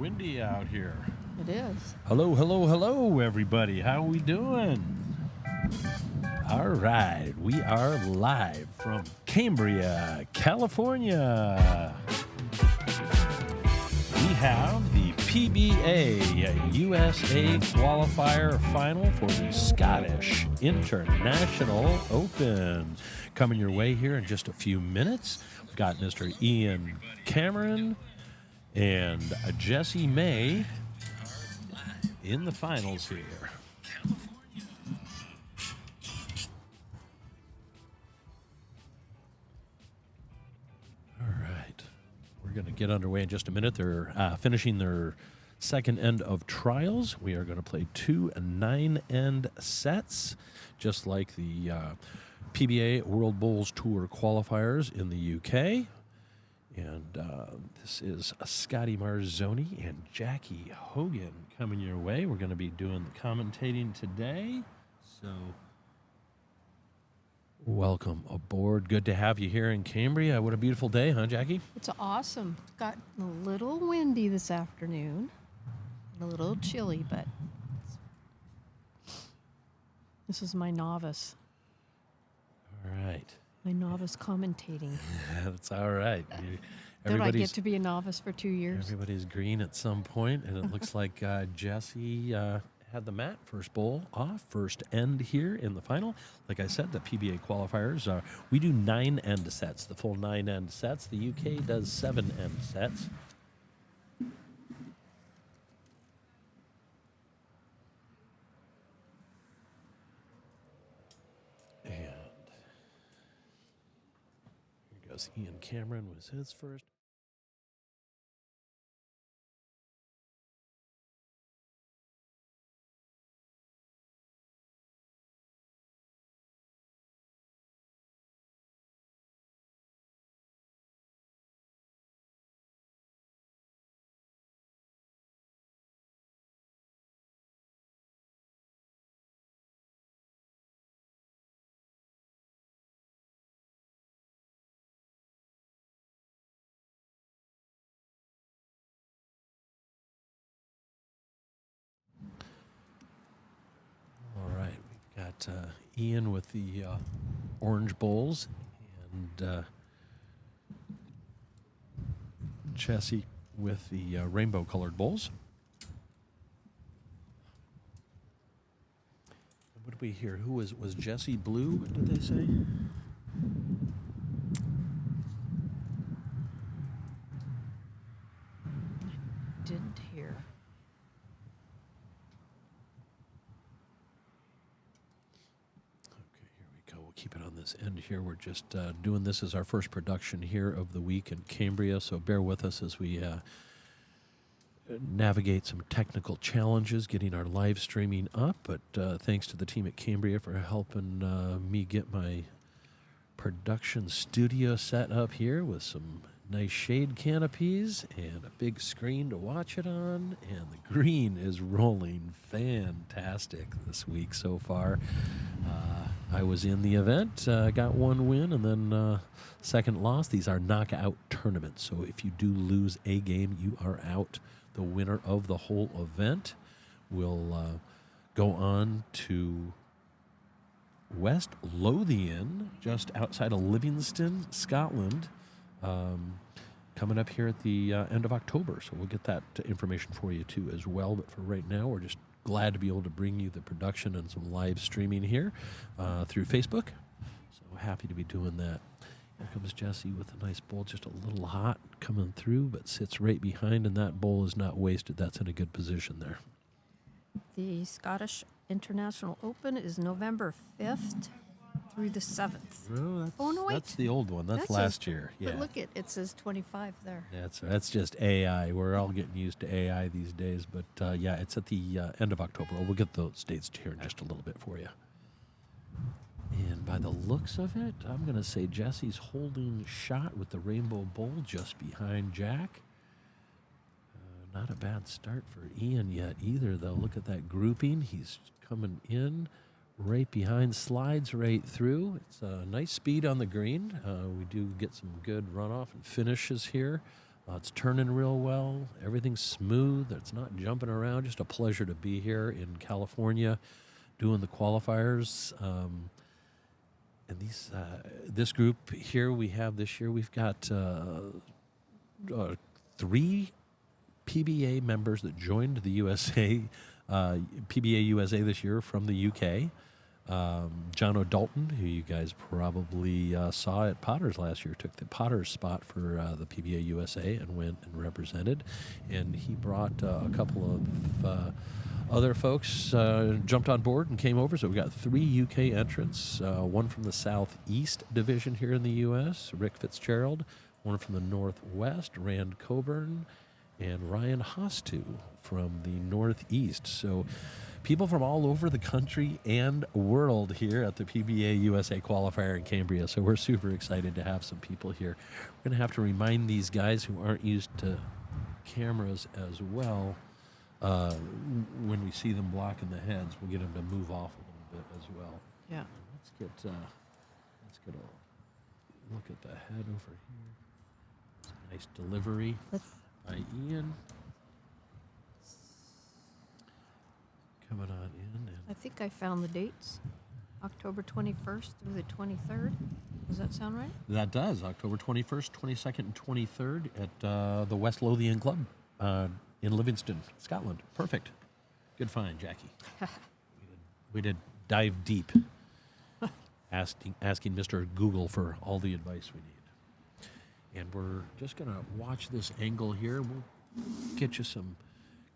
windy out here. It is. Hello, hello, hello, everybody. How we doing? All right, we are live from Cambria, California. We have the PBA USA qualifier final for the Scottish International Open. Coming your way here in just a few minutes. We've got Mr. Ian Cameron and Jesse May in the finals here. All right. We're going to get underway in just a minute. They're finishing their second end of trials. We are going to play 2 9-end sets, just like the PBA World Bowls Tour qualifiers in the UK. And this is Scotty Marzoni and Jackie Hogan coming your way. We're going to be doing the commentating today. So welcome aboard. Good to have you here in Cambria. What a beautiful day, huh, Jackie? It's awesome. It's got a little windy this afternoon. A little chilly, but this is my novice. All right. My novice commentating. That's all right. Did I get to be a novice for 2 years? Everybody's green at some point, and it looks like Jesse had the mat first bowl off, first end here in the final. Like I said, the PBA qualifiers, we do 9-end sets, the full 9-end sets. The UK does 7-end sets. Ian Cameron was his first. Got Ian with the orange bowls and Jesse with the rainbow-colored bowls. What did we hear? Who was Jesse blue? What did they say? Didn't hear. Keep it on this end here. We're just doing this as our first production here of the week in Cambria, so bear with us as we navigate some technical challenges getting our live streaming up, but thanks to the team at Cambria for helping me get my production studio set up here with some nice shade canopies and a big screen to watch it on, and the green is rolling fantastic this week so far. I was in the event, got one win, and then second loss. These are knockout tournaments, so if you do lose a game, you are out. The winner of the whole event will go on to West Lothian, just outside of Livingston, Scotland, coming up here at the end of October. So we'll get that information for you, too, as well. But for right now, we're just glad to be able to bring you the production and some live streaming here through Facebook. So happy to be doing that. Here comes Jesse with a nice bowl, just a little hot coming through, but sits right behind, and that bowl is not wasted. That's in a good position there. The Scottish International Open is November 5th through the 7th. Oh, no, wait. That's the old one. That's last year. Yeah. But look, it says 25 there. That's just AI. We're all getting used to AI these days. But, yeah, it's at the end of October. We'll get those dates here in just a little bit for you. And by the looks of it, I'm going to say Jesse's holding shot with the rainbow bowl just behind Jack. Not a bad start for Ian yet either, though. Look at that grouping. He's coming in right behind, slides right through. It's a nice speed on the green. We do get some good runoff and finishes here. It's turning real well. Everything's smooth. It's not jumping around. Just a pleasure to be here in California doing the qualifiers. And this group here we have this year, we've got 3 PBA members that joined the USA, PBA USA this year from the UK. John O'Dalton, who you guys probably saw at Potters last year, took the Potters spot for the PBA USA and went and represented. And he brought a couple of other folks, jumped on board and came over. So we got 3 UK entrants, one from the Southeast Division here in the U.S., Rick Fitzgerald, one from the Northwest, Rand Coburn, and Ryan Hostu from the Northeast. So people from all over the country and world here at the PBA USA Qualifier in Cambria. So we're super excited to have some people here. We're going to have to remind these guys who aren't used to cameras as well. When we see them blocking the heads, we'll get them to move off a little bit as well. Yeah. Let's get a look at the head over here. It's a nice delivery by Ian. Coming on in. And I think I found the dates. October 21st through the 23rd. Does that sound right? that does. October 21st, 22nd, and 23rd at the West Lothian Club in Livingston, Scotland. Perfect. Good find, Jackie. we did dive deep, asking Mr. Google for all the advice we need. And we're just going to watch this angle here. We'll get you some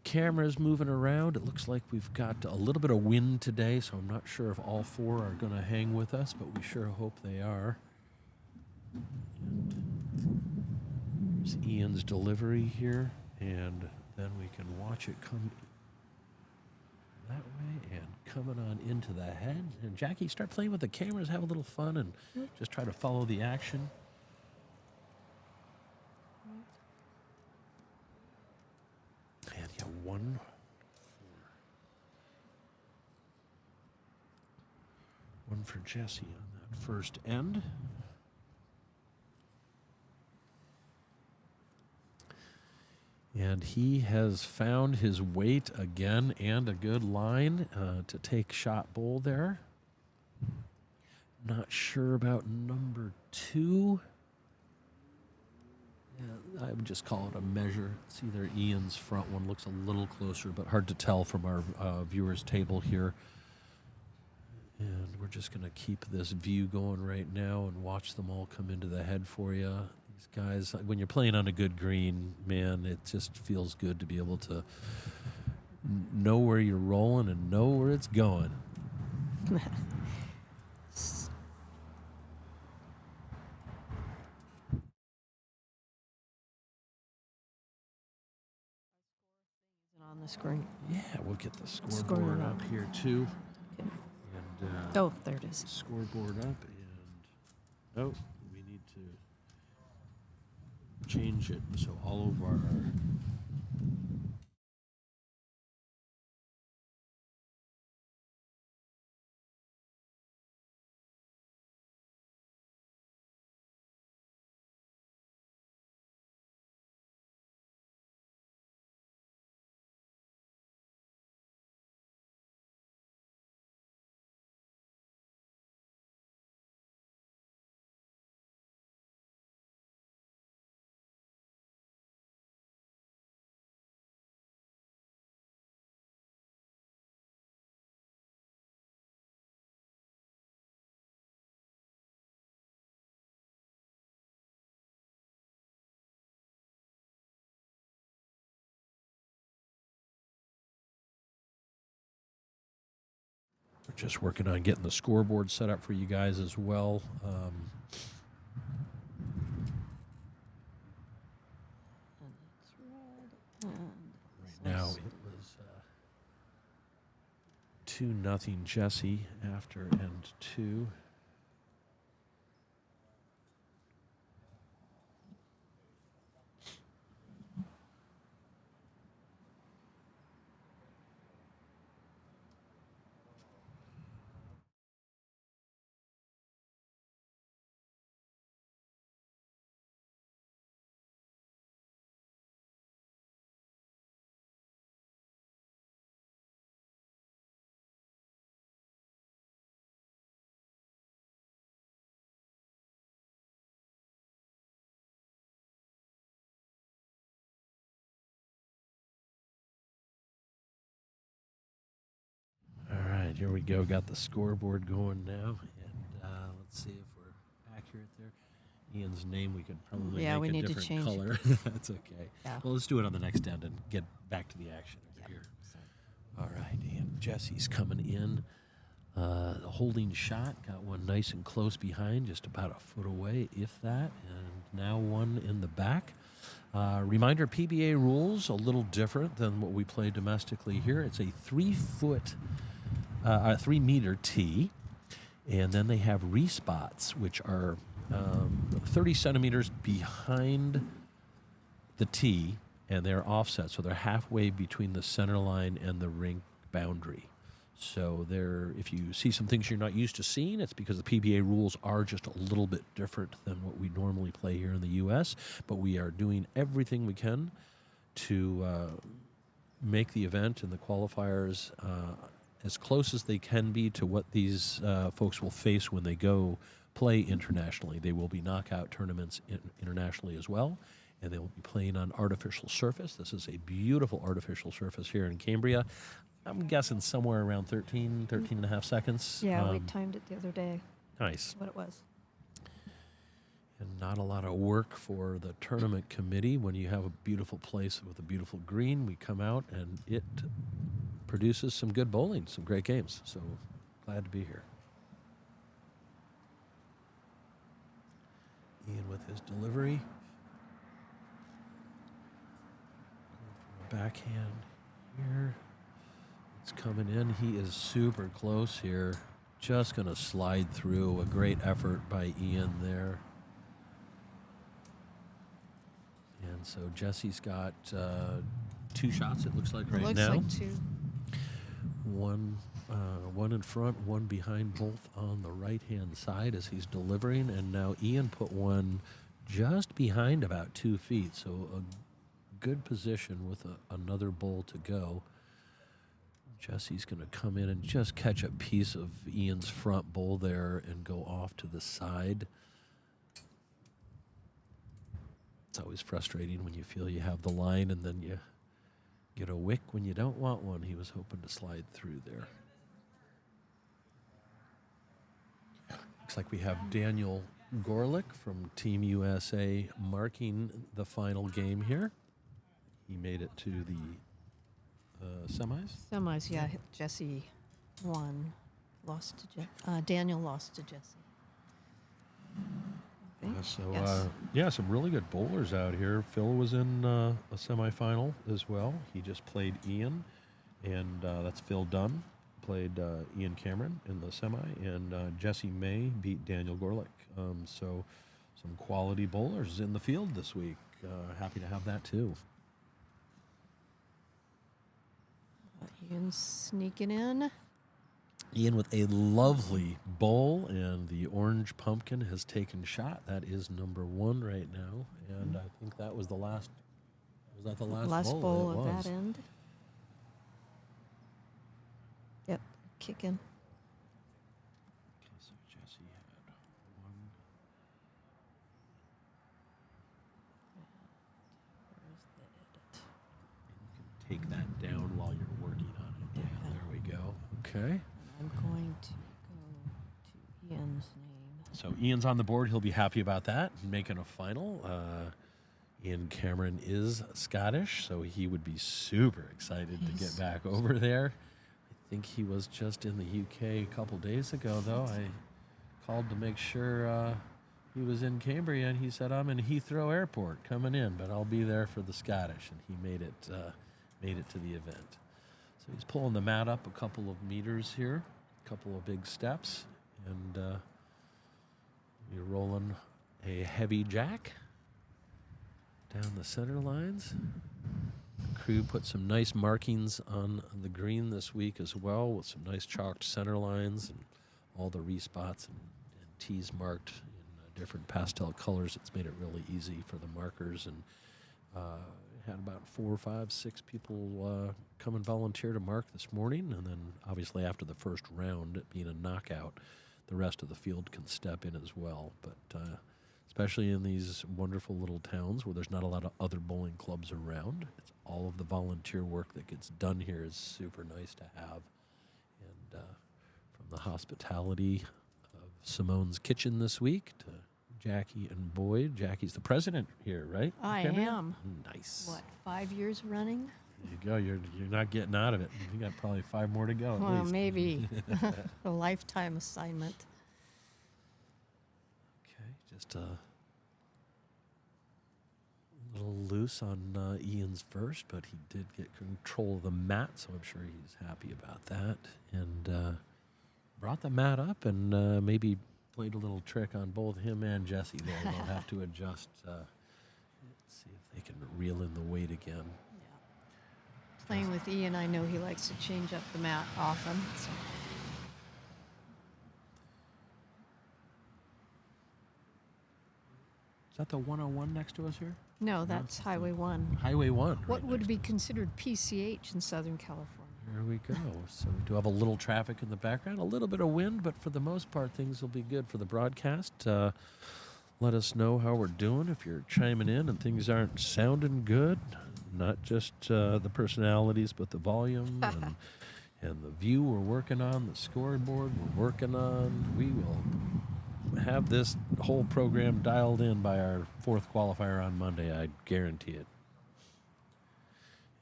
cameras moving around. It looks like we've got a little bit of wind today, so I'm not sure if all 4 are going to hang with us, but we sure hope they are. And there's Ian's delivery here, and then we can watch it come that way and coming on into the head. And Jackie, start playing with the cameras, have a little fun, and just try to follow the action. And yeah, one for Jesse on that first end. And he has found his weight again and a good line to take shot bull there. Not sure about number 2. Yeah, I would just call it a measure. It's either Ian's front one, looks a little closer, but hard to tell from our viewers table here. And we're just going to keep this view going right now and watch them all come into the head for you. These guys, when you're playing on a good green, man, it just feels good to be able to know where you're rolling and know where it's going. On the screen. Yeah, we'll get the scoreboard up here too. Okay. And Oh, there it is. scoreboard up, and we need to change it so all of our we're just working on getting the scoreboard set up for you guys as well. Right now it was 2-0 Jesse after end 2. right, here we go. Got the scoreboard going now, and let's see if we're accurate there. Ian's name, we could probably Yeah, we make a need to different change it. color. That's okay. Yeah. Well, let's do it on the next end and get back to the action over here. So, All right, and Jesse's coming in. Holding shot, got one nice and close behind, just about a foot away, if that, and now one in the back. Reminder, PBA rules a little different than what we play domestically here. It's a 3 meter tee, and then they have respots, which are 30 centimeters behind the tee, and they're offset, so they're halfway between the center line and the rink boundary. So if you see some things you're not used to seeing, it's because the PBA rules are just a little bit different than what we normally play here in the U.S., but we are doing everything we can to make the event and the qualifiers as close as they can be to what these folks will face when they go play internationally. They will be knockout tournaments internationally as well, and they will be playing on artificial surface. This is a beautiful artificial surface here in Cambria. I'm guessing somewhere around 13 and a half seconds. yeah, we timed it the other day. Nice. What it was. And not a lot of work for the tournament committee. When you have a beautiful place with a beautiful green, we come out and it produces some good bowling, some great games. So glad to be here. Ian with his delivery. Going for a backhand here. It's coming in. He is super close here. Just going to slide through. A great effort by Ian there. And so Jesse's got 2 shots, it looks like, right Looks now. like 2. One in front, one behind, both on the right-hand side as he's delivering. And now Ian put one just behind about 2 feet. So a good position with another bowl to go. Jesse's going to come in and just catch a piece of Ian's front bowl there and go off to the side. It's always frustrating when you feel you have the line and then you get a wick when you don't want one. He was hoping to slide through there. Looks like we have Daniel Gorlick from Team USA marking the final game here. He made it to the semis. Semis, yeah. Jesse won. Lost to Daniel lost to Jesse. Yes. Some really good bowlers out here. Phil was in a semifinal as well. He just played Ian, and that's Phil Dunn. Played Ian Cameron in the semi, and Jesse May beat Daniel Gorlick. So some quality bowlers in the field this week. Happy to have that too. Ian's sneaking in. Ian with a lovely bowl, and the orange pumpkin has taken shot. That is number 1 right now, and I think that was the last. Was that the last bowl? bowl It of was. that end. Yep, kicking. Okay, so Jesse had 1. Where's the edit? You can take that down while you're working on it. Yeah, there we go. Okay. I'm going to go to Ian's name. So Ian's on the board. He'll be happy about that. Making a final. Ian Cameron is Scottish, so he would be super excited to get back over there. I think he was just in the UK a couple days ago, though. I called to make sure he was in Cambria, and he said, I'm in Heathrow Airport coming in, but I'll be there for the Scottish, and he made it to the event. So he's pulling the mat up a couple of meters here, a couple of big steps, and you're rolling a heavy jack down the center lines. The crew put some nice markings on the green this week as well, with some nice chalked center lines and all the respots and tees marked in different pastel colors. It's made it really easy for the markers, and had about 4, 5, 6 people come and volunteer to mark this morning, and then obviously after the first round, it being a knockout, the rest of the field can step in as well. But especially in these wonderful little towns where there's not a lot of other bowling clubs around, it's all of the volunteer work that gets done here is super nice to have. And from the hospitality of Simone's Kitchen this week to Jackie and Boyd. Jackie's the president here, right? I Cambria? am. Nice. What, 5 years running? There you go. You're not getting out of it. You got probably 5 more to go at Well, least. maybe a lifetime assignment. Okay, just a little loose on Ian's first, but he did get control of the mat, so I'm sure he's happy about that. And brought the mat up and maybe played a little trick on both him and Jesse there. They'll have to adjust, see if they can reel in the weight again. Yeah. Playing with Ian, I know he likes to change up the mat often. So. Is that the 101 next to us here? No, that's Highway 1. Highway 1. What right would next be to us. considered PCH in Southern California? Here we go. So we do have a little traffic in the background, a little bit of wind, but for the most part, things will be good for the broadcast. Let us know how we're doing if you're chiming in and things aren't sounding good. Not just the personalities, but the volume and the view we're working on, the scoreboard we're working on. We will have this whole program dialed in by our 4th qualifier on Monday. I guarantee it.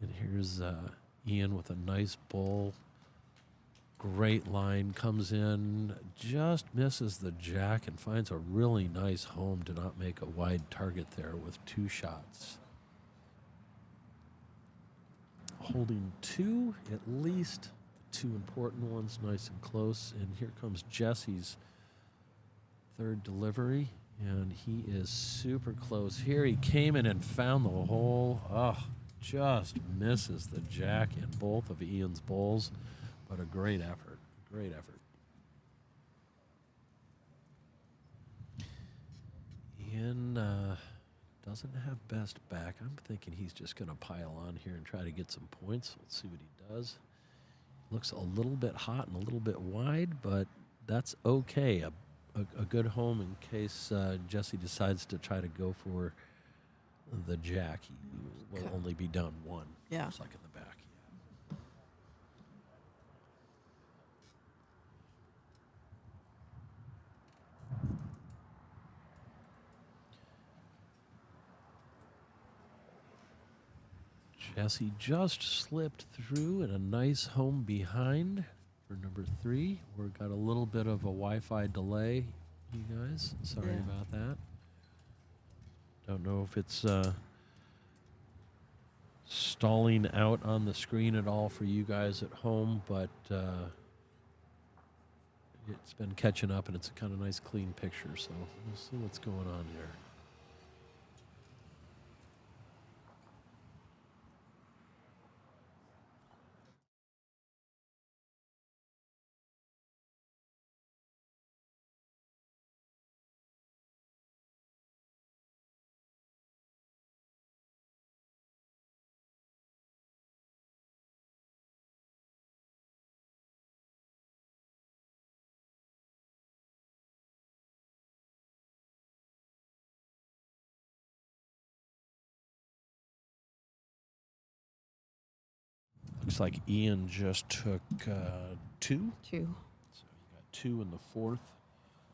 And here's Ian with a nice bull. Great line, comes in, just misses the jack and finds a really nice home to not make a wide target there with 2 shots. Holding 2, at least 2 important ones, nice and close. And here comes Jesse's 3rd delivery, and he is super close. Here he came in and found the hole. Oh, just misses the jack in both of Ian's bowls, but a great effort, great effort. Ian doesn't have best back. I'm thinking he's just going to pile on here and try to get some points. Let's see what he does. Looks a little bit hot and a little bit wide, but that's okay. A good home in case Jesse decides to try to go for the jack. He will only be down 1. Yeah. Looks like in the back. Jesse just slipped through and a nice home behind for number 3. We've got a little bit of a Wi-Fi delay, you guys. Sorry about that. Don't know if it's stalling out on the screen at all for you guys at home, but it's been catching up and it's a kind of nice clean picture, so we'll see what's going on here. Looks like Ian just took 2. 2. So he got 2 in the 4th.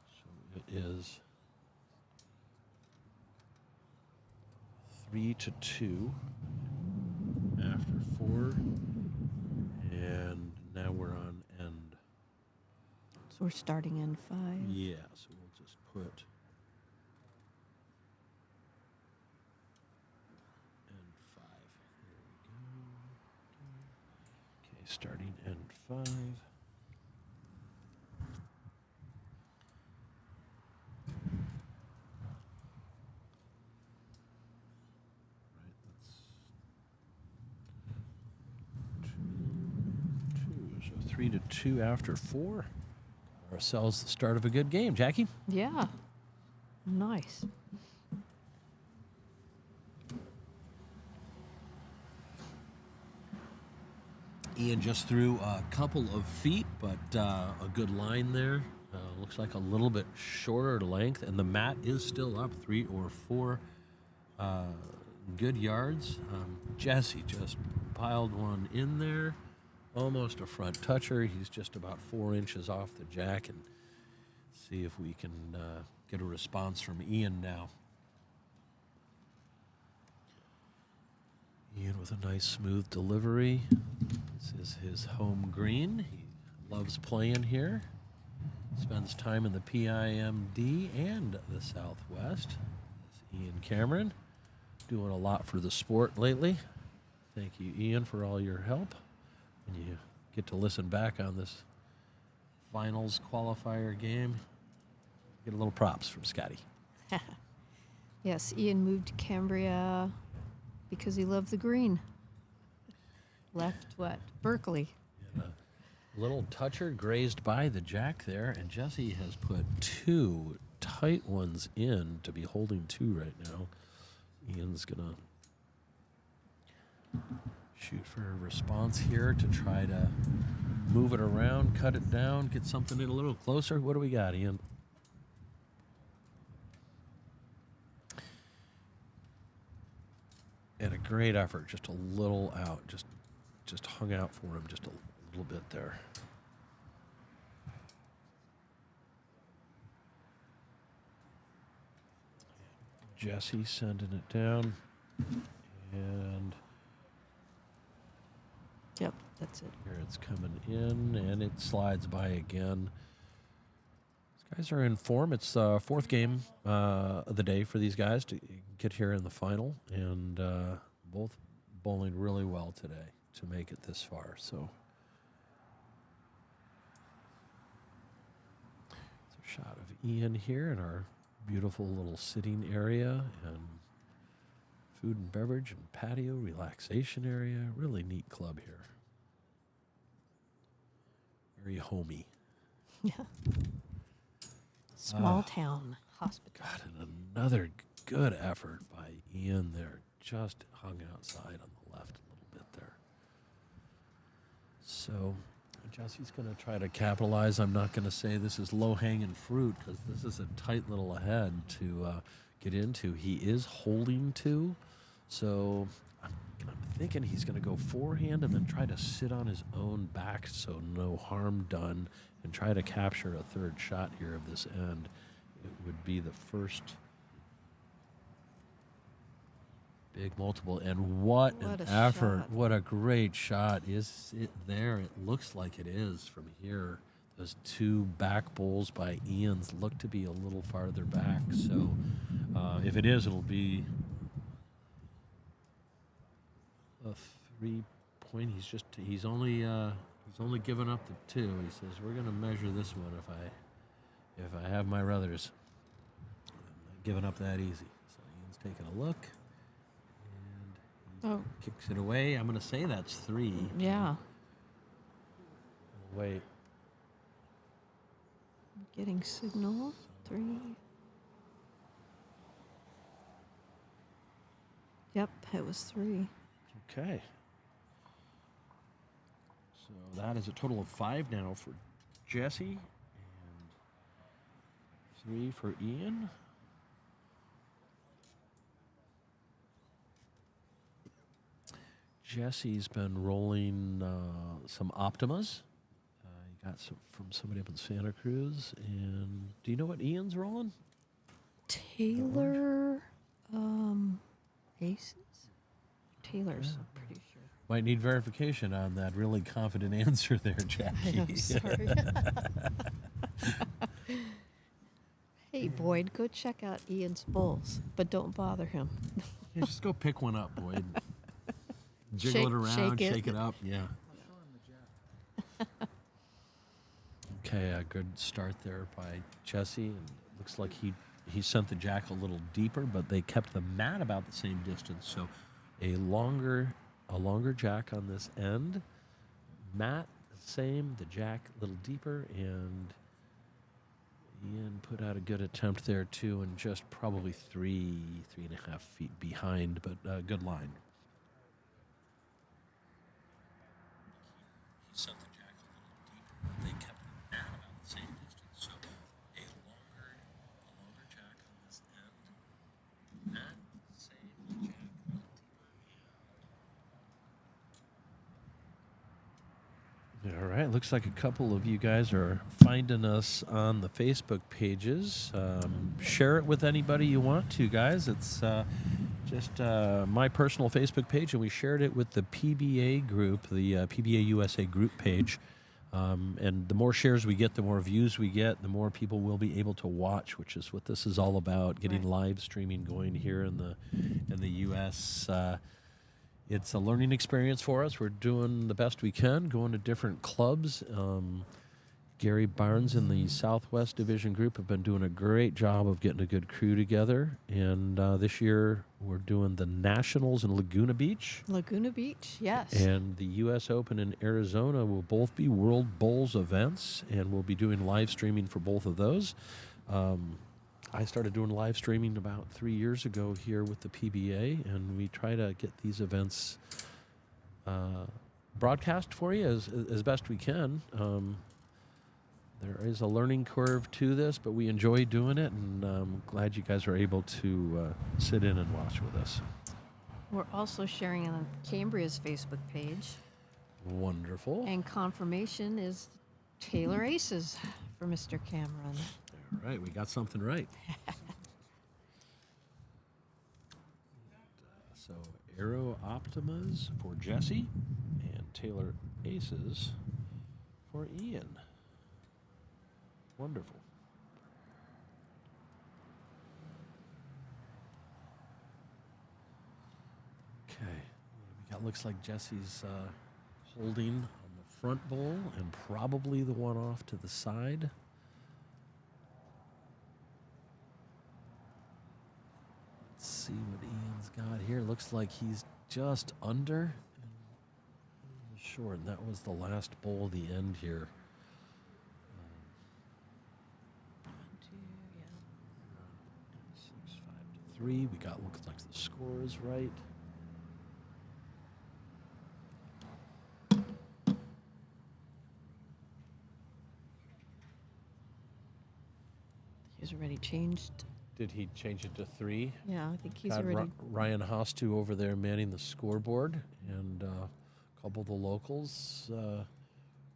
So it is 3-2 after 4. And now we're on end. So we're starting in 5. Yeah, so we'll just put end 5. There we go. Okay, starting end 5. Right, that's 3-2 after 4. Ourselves the start of a good game. Jackie? Yeah. Nice. Ian just threw a couple of feet, but a good line there. Looks like a little bit shorter length, and the mat is still up 3 or 4 good yards. Jesse just piled one in there. almost a front toucher. He's just about 4 inches off the jack, and see if we can get a response from Ian now. Ian with a nice smooth delivery. This is his home green. He loves playing here. Spends time in the PIMD and the Southwest. This Ian Cameron, doing a lot for the sport lately. Thank you, Ian, for all your help. When you get to listen back on this finals qualifier game, get a little props from Scotty. Yes, Ian moved to Cambria because he loved the green. Left what? Berkeley. And a little toucher grazed by the jack there, and Jesse has put 2 tight ones in to be holding 2 right now. Ian's gonna shoot for a response here to try to move it around, cut it down, get something in a little closer. What do we got, Ian? And a great effort, just a little out, just hung out for him just a little bit there. Jesse sending it down, and Yep, that's it. here it's coming in, and it slides by again. These guys are in form. It's the 4th game of the day for these guys to get here in the final, and both bowling really well today to make it this far. So it's a shot of Ian here in our beautiful little sitting area and food and beverage and patio relaxation area. Really neat club here. Very homey. Yeah. Small town hospital. God, and another good effort by Ian there. Just hung outside on the left a little bit there. So Jesse's going to try to capitalize. I'm not going to say this is low-hanging fruit because this is a tight little ahead to get into. He is holding 2, so I'm thinking he's going to go forehand and then try to sit on his own back so no harm done and try to capture a 3rd shot here of this end. It would be the first big multiple, and what an effort. shot. What a great shot. Is it there? It looks like it is from here. Those 2 back bowls by Ian's look to be a little farther back, so if it is, it'll be a 3-point. He's only given up the 2. He says we're going to measure this one if I have my ruthers. I'm not giving up that easy. So Ian's taking a look. Oh, Kicks it away. I'm going to say that's 3. yeah. Wait. Getting signal. 3. Yep, it was 3. Okay. So that is a total of 5 now for Jesse and 3 for Ian. Jesse's been rolling some Optimas. He got some from somebody up in Santa Cruz. And do you know what Ian's rolling? Taylor, Aces? Taylor's, I'm pretty sure. Might need verification on that really confident answer there, Jackie. I'm sorry. Hey, Boyd, go check out Ian's bowls, but don't bother him. Yeah, just go pick one up, Boyd. Jiggle it around, shake it up. Yeah. Okay, a good start there by Jesse. And it looks like he sent the jack a little deeper, but they kept the mat about the same distance. So a longer jack on this end. Mat the same, the jack a little deeper, and Ian put out a good attempt there too, and just probably 3.5 feet behind, but good line. He sent the jack a little deeper, but they kept the mat about the same distance. So a longer jack on this end. Mat same, the jack a little deeper. All right. Looks like a couple of you guys are finding us on the Facebook pages. Share it with anybody you want to, guys. It's just my personal Facebook page, and we shared it with the PBA group, the PBA USA group page. And the more shares we get, the more views we get, the more people will be able to watch, which is what this is all about, getting live streaming going here in the U.S. It's a learning experience for us. We're doing the best we can, going to different clubs. Gary Barnes in the Southwest Division group have been doing a great job of getting a good crew together. And this year we're doing the Nationals in Laguna Beach. Laguna Beach, yes. And the U.S. Open in Arizona will both be World Bowls events, and we'll be doing live streaming for both of those. I started doing live streaming about 3 years ago here with the PBA, and we try to get these events broadcast for you as best we can. There is a learning curve to this, but we enjoy doing it, and I'm glad you guys are able to sit in and watch with us. We're also sharing on Cambria's Facebook page. Wonderful. And confirmation is Taylor Aces for Mr. Cameron. All right, we got something right. So Aero Optimas for Jesse and Taylor Aces for Ian. Wonderful. Okay, we got, looks like Jesse's holding on the front bowl and probably the one off to the side. Let's see what Ian's got here. Looks like he's just under. Short. That was the last bowl, the end here. 6-5-3. We got, looks like the score is right. He's already changed. Did he change it to 3? Yeah, I think he's Got already. Ryan Hostu over there manning the scoreboard, and a couple of the locals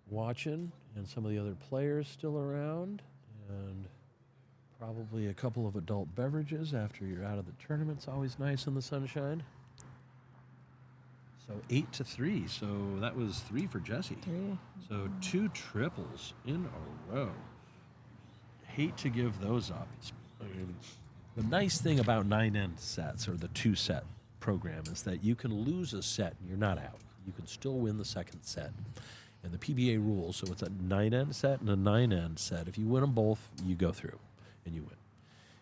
watching, and some of the other players still around, and probably a couple of adult beverages after you're out of the tournament. It's always nice in the sunshine. So 8-3. So that was 3 for Jesse. 3. So 2 triples in a row. Hate to give those up. I mean, the nice thing about 9-end sets, or the 2-set program, is that you can lose a set and you're not out. You can still win the second set. And the PBA rules, so it's a 9-end set and a 9-end set. If you win them both, you go through and you win.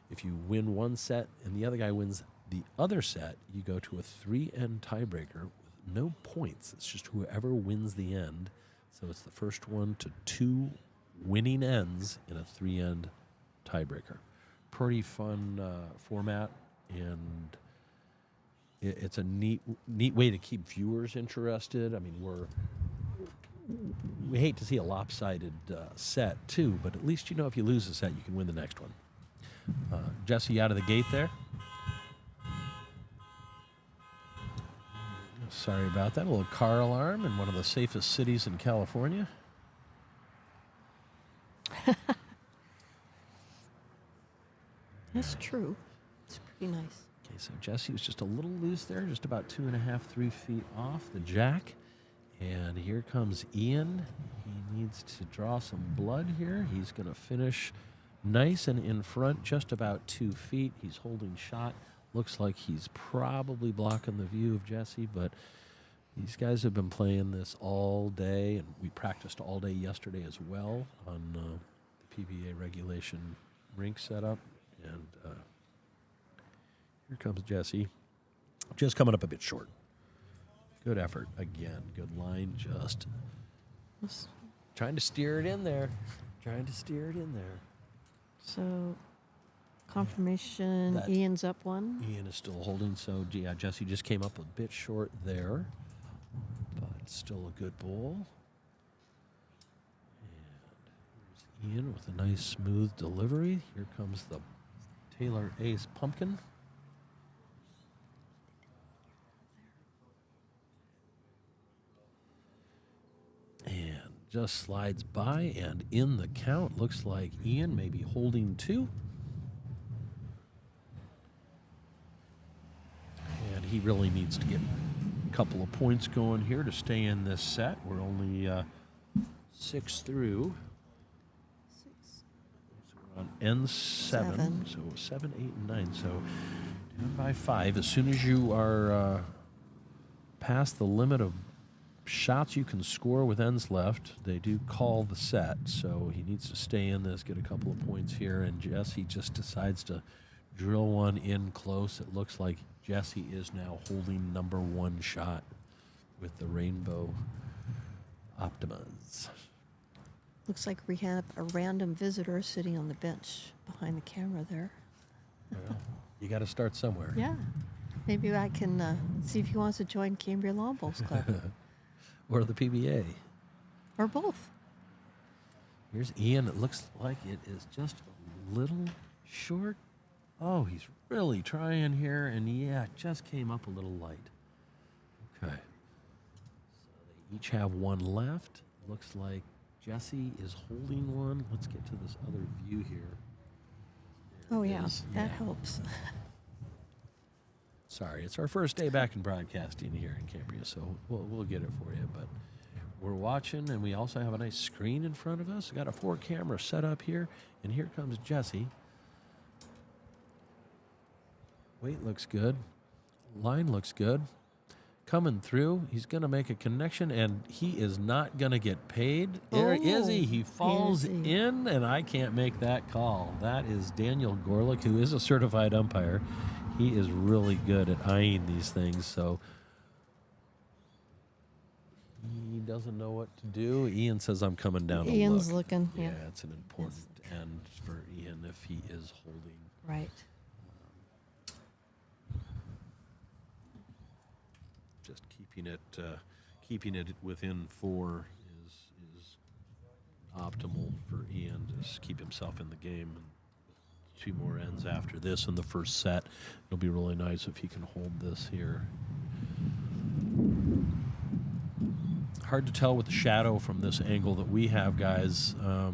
If you win one set and the other guy wins the other set, you go to a 3-end tiebreaker with no points. It's just whoever wins the end. So it's the first one to 2 winning ends in a 3-end tiebreaker. Pretty fun format, and it's a neat way to keep viewers interested. I mean, we hate to see a lopsided set too, but at least, you know, if you lose a set, you can win the next one. Jesse out of the gate there. Sorry about that. A little car alarm in one of the safest cities in California. That's true. It's pretty nice. Okay, so Jesse was just a little loose there, just about 2.5, 3 feet off the jack. And here comes Ian. He needs to draw some blood here. He's going to finish nice and in front, just about 2 feet. He's holding shot. Looks like he's probably blocking the view of Jesse, but these guys have been playing this all day, and we practiced all day yesterday as well on the PBA regulation rink setup. And here comes Jesse. Just coming up a bit short. Good effort again. Good line. Just trying to steer it in there. So, confirmation, Ian's up 1. Ian is still holding. So, yeah, Jesse just came up a bit short there. But still a good bowl. And here's Ian with a nice smooth delivery. Here comes the Taylor Ace Pumpkin. And just slides by, and in the count, looks like Ian may be holding 2. And he really needs to get a couple of points going here to stay in this set. We're only 6 through. 6. So we're on N7. 7. So 7, 8, and 9. So down by 5. As soon as you are past the limit of shots you can score with ends left, they do call the set. So he needs to stay in this, get a couple of points here. And Jesse just decides to drill one in close. It looks like Jesse is now holding number 1 shot with the Rainbow Optimas. Looks like we have a random visitor sitting on the bench behind the camera there. Well, you got to start somewhere. Yeah. Maybe I can see if he wants to join Cambria Lawn Bowls Club. Or the PBA. Or both. Here's Ian. It looks like it is just a little short. Oh, he's really trying here, and yeah, it just came up a little light. Okay. So they each have 1 left. Looks like Jesse is holding one. Let's get to this other view here. There Oh, it yeah. is. That helps. Sorry, it's our first day back in broadcasting here in Cambria, so we'll get it for you. But we're watching, and we also have a nice screen in front of us. We got a 4-camera setup here, and here comes Jesse. Weight looks good. Line looks good. Coming through, he's going to make a connection, and he is not going to get paid. There is he. He falls in, and I can't make that call. That is Daniel Gorlick, who is a certified umpire. He is really good at eyeing these things, so he doesn't know what to do. Ian says, I'm coming down to Ian's look. looking. Yeah, it's an important end for Ian if he is holding. Right. Just keeping it within 4 is optimal for Ian to just keep himself in the game. And 2 more ends after this in the first set. It'll be really nice if he can hold this here. Hard to tell with the shadow from this angle that we have, guys. I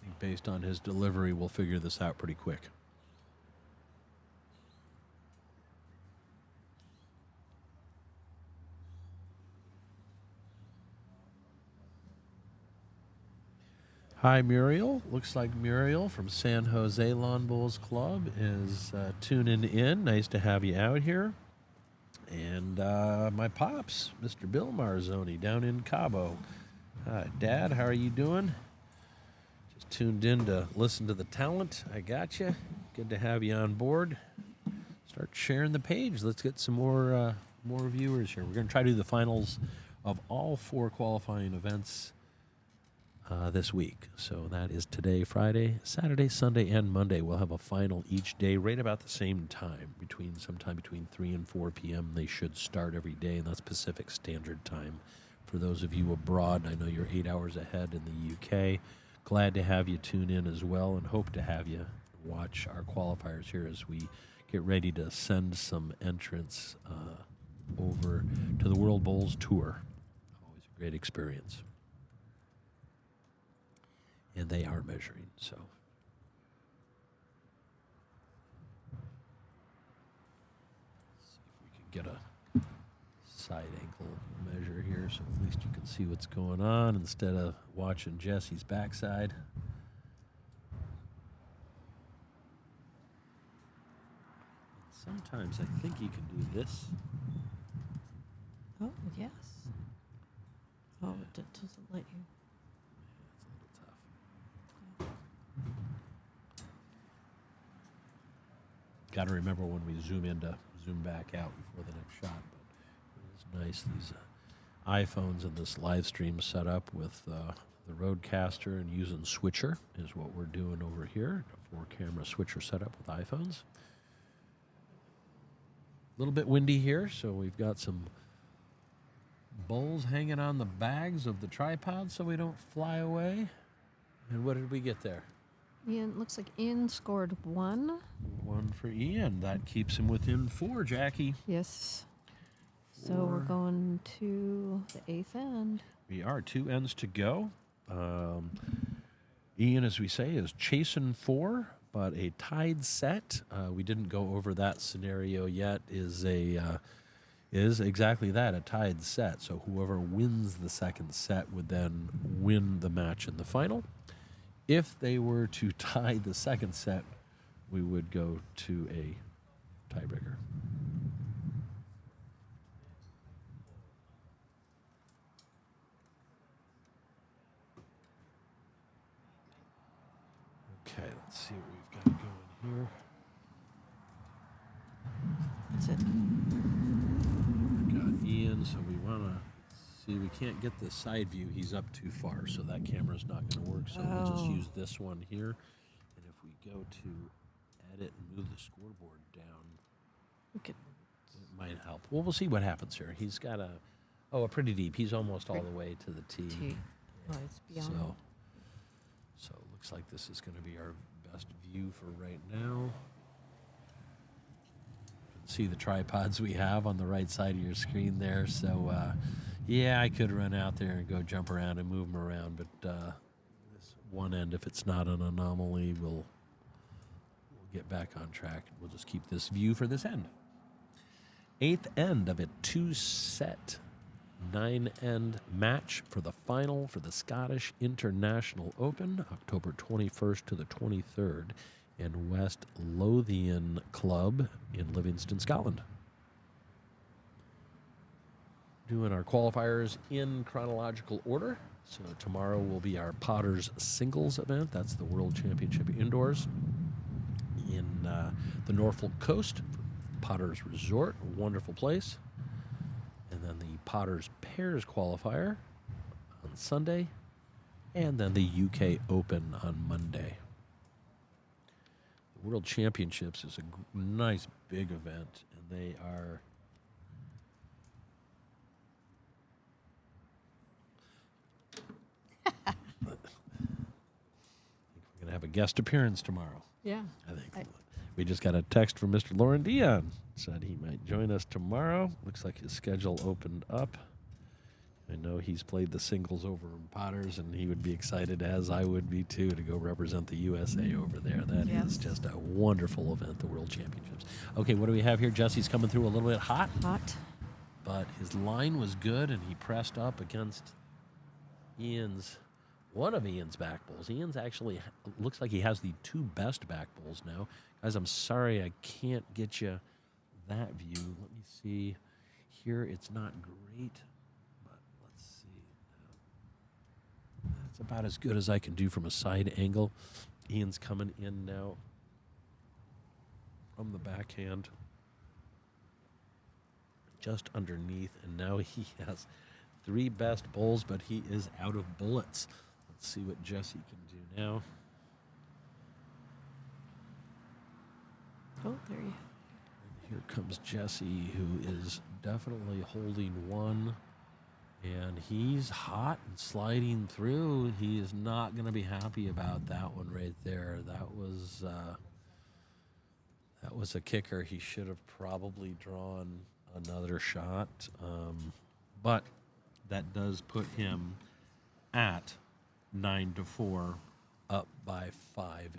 think based on his delivery, we'll figure this out pretty quick. Hi, Muriel. Looks like Muriel from San Jose Lawn Bowls Club is tuning in. Nice to have you out here. And my pops, Mr. Bill Marzoni, down in Cabo. Hi, Dad. How are you doing? Just tuned in to listen to the talent. I got you. Good to have you on board. Start sharing the page. Let's get some more viewers here. We're going to try to do the finals of all 4 qualifying events this week. So that is today, Friday, Saturday, Sunday, and Monday. We'll have a final each day right about the same time, sometime between 3 and 4 p.m. They should start every day, and that's Pacific Standard Time. For those of you abroad, I know you're 8 hours ahead in the UK. Glad to have you tune in as well, and hope to have you watch our qualifiers here as we get ready to send some entrants over to the World Bowls Tour. Always a great experience. And they are measuring, so. See if we can get a side ankle measure here so at least you can see what's going on instead of watching Jesse's backside. Sometimes I think you can do this. Oh, yes. Oh, it doesn't let you. Got to remember when we zoom in to zoom back out before the next shot. But it is nice, these iPhones and this live stream set up with the Roadcaster and using Switcher is what we're doing over here. A 4-camera Switcher setup with iPhones. A little bit windy here, so we've got some bowls hanging on the bags of the tripod so we don't fly away. And what did we get there? Ian, looks like Ian scored 1. 1 for Ian. That keeps him within 4, Jackie. Yes. So 4. we're going to go, the 8th end. We are 2 ends to go. Ian, as we say, is chasing 4, but a tied set. We didn't go over that scenario yet. Is exactly that, a tied set. So whoever wins the second set would then win the match in the final. If they were to tie the second set, we would go to a tiebreaker. Okay, let's see what we've got going here. That's it. We've got Ian, so we want to see. We can't get the side view. He's up too far, so that camera's not going to work. So we'll just use this one here. And if we go to edit and move the scoreboard down, Okay. it might help. Well, we'll see what happens here. He's got a pretty deep. He's almost all the way to the tee. Oh, it's beyond. So it looks like this is going to be our best view for right now. You can see the tripods we have on the right side of your screen there. So, yeah, I could run out there and go jump around and move them around, but this one end, if it's not an anomaly, we'll get back on track. We'll just keep this view for this end. 8th end of a 2-set 9-end match for the final for the Scottish International Open, October 21st to the 23rd, in West Lothian Club in Livingston, Scotland. Doing our qualifiers in chronological order. So tomorrow will be our Potters Singles event. That's the World Championship Indoors in the Norfolk Coast, Potters Resort, a wonderful place. And then the Potters Pairs qualifier on Sunday, and then the UK Open on Monday. The World Championships is a nice big event, and they are I think we're going to have a guest appearance tomorrow. Yeah. I think. We just got a text from Mr. Lauren Dion. Said he might join us tomorrow. Looks like his schedule opened up. I know he's played the singles over in Potters, and he would be excited, as I would be too, to go represent the USA over there. That is just a wonderful event, the World Championships. Okay, what do we have here? Jesse's coming through a little bit hot. But his line was good, and he pressed up against one of Ian's back bowls. Ian's actually looks like he has the 2 best back bowls now. Guys, I'm sorry I can't get you that view. Let me see. Here it's not great, but let's see. That's about as good as I can do from a side angle. Ian's coming in now from the backhand, just underneath, and now he has 3 best bowls, but he is out of bullets. Let's see what Jesse can do now. Oh, there you Here comes Jesse, who is definitely holding one, and he's hot and sliding through. He is not going to be happy about that one right there. That was a kicker. He should have probably drawn another shot, but that does put him at 9-4, up by 5.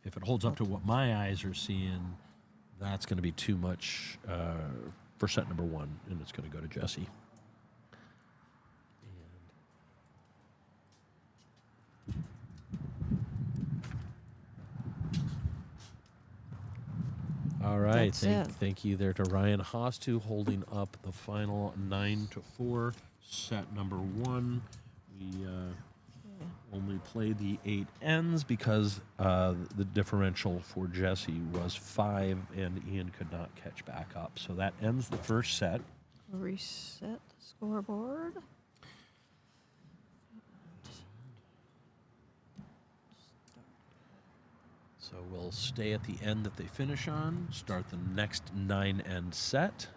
If it holds up to what my eyes are seeing, that's going to be too much for set number 1, and it's going to go to Jesse. All right, thank you there to Ryan Hostu, holding up the final 9-4, set number 1. We only played the 8 ends because the differential for Jesse was 5, and Ian could not catch back up. So that ends the first set. Reset the scoreboard. So we'll stay at the end that they finish on, start the next 9-end set.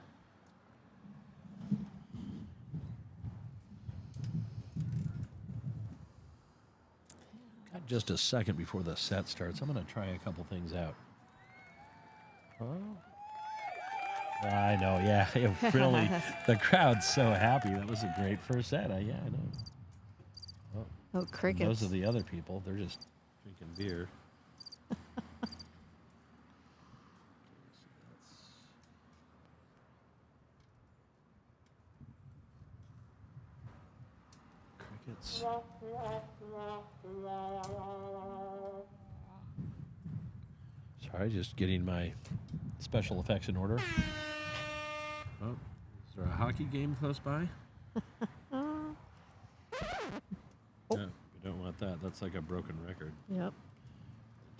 Got just a second before the set starts. I'm going to try a couple things out. I know, yeah. It really, the crowd's so happy. That was a great first set. Yeah, I know. Oh, Oh, and crickets. those are the other people. They're just drinking beer. Crickets. Sorry, just getting my special effects in order. Oh, is there a hockey game close by? Oh. No, we don't want that. That's like a broken record. Yep.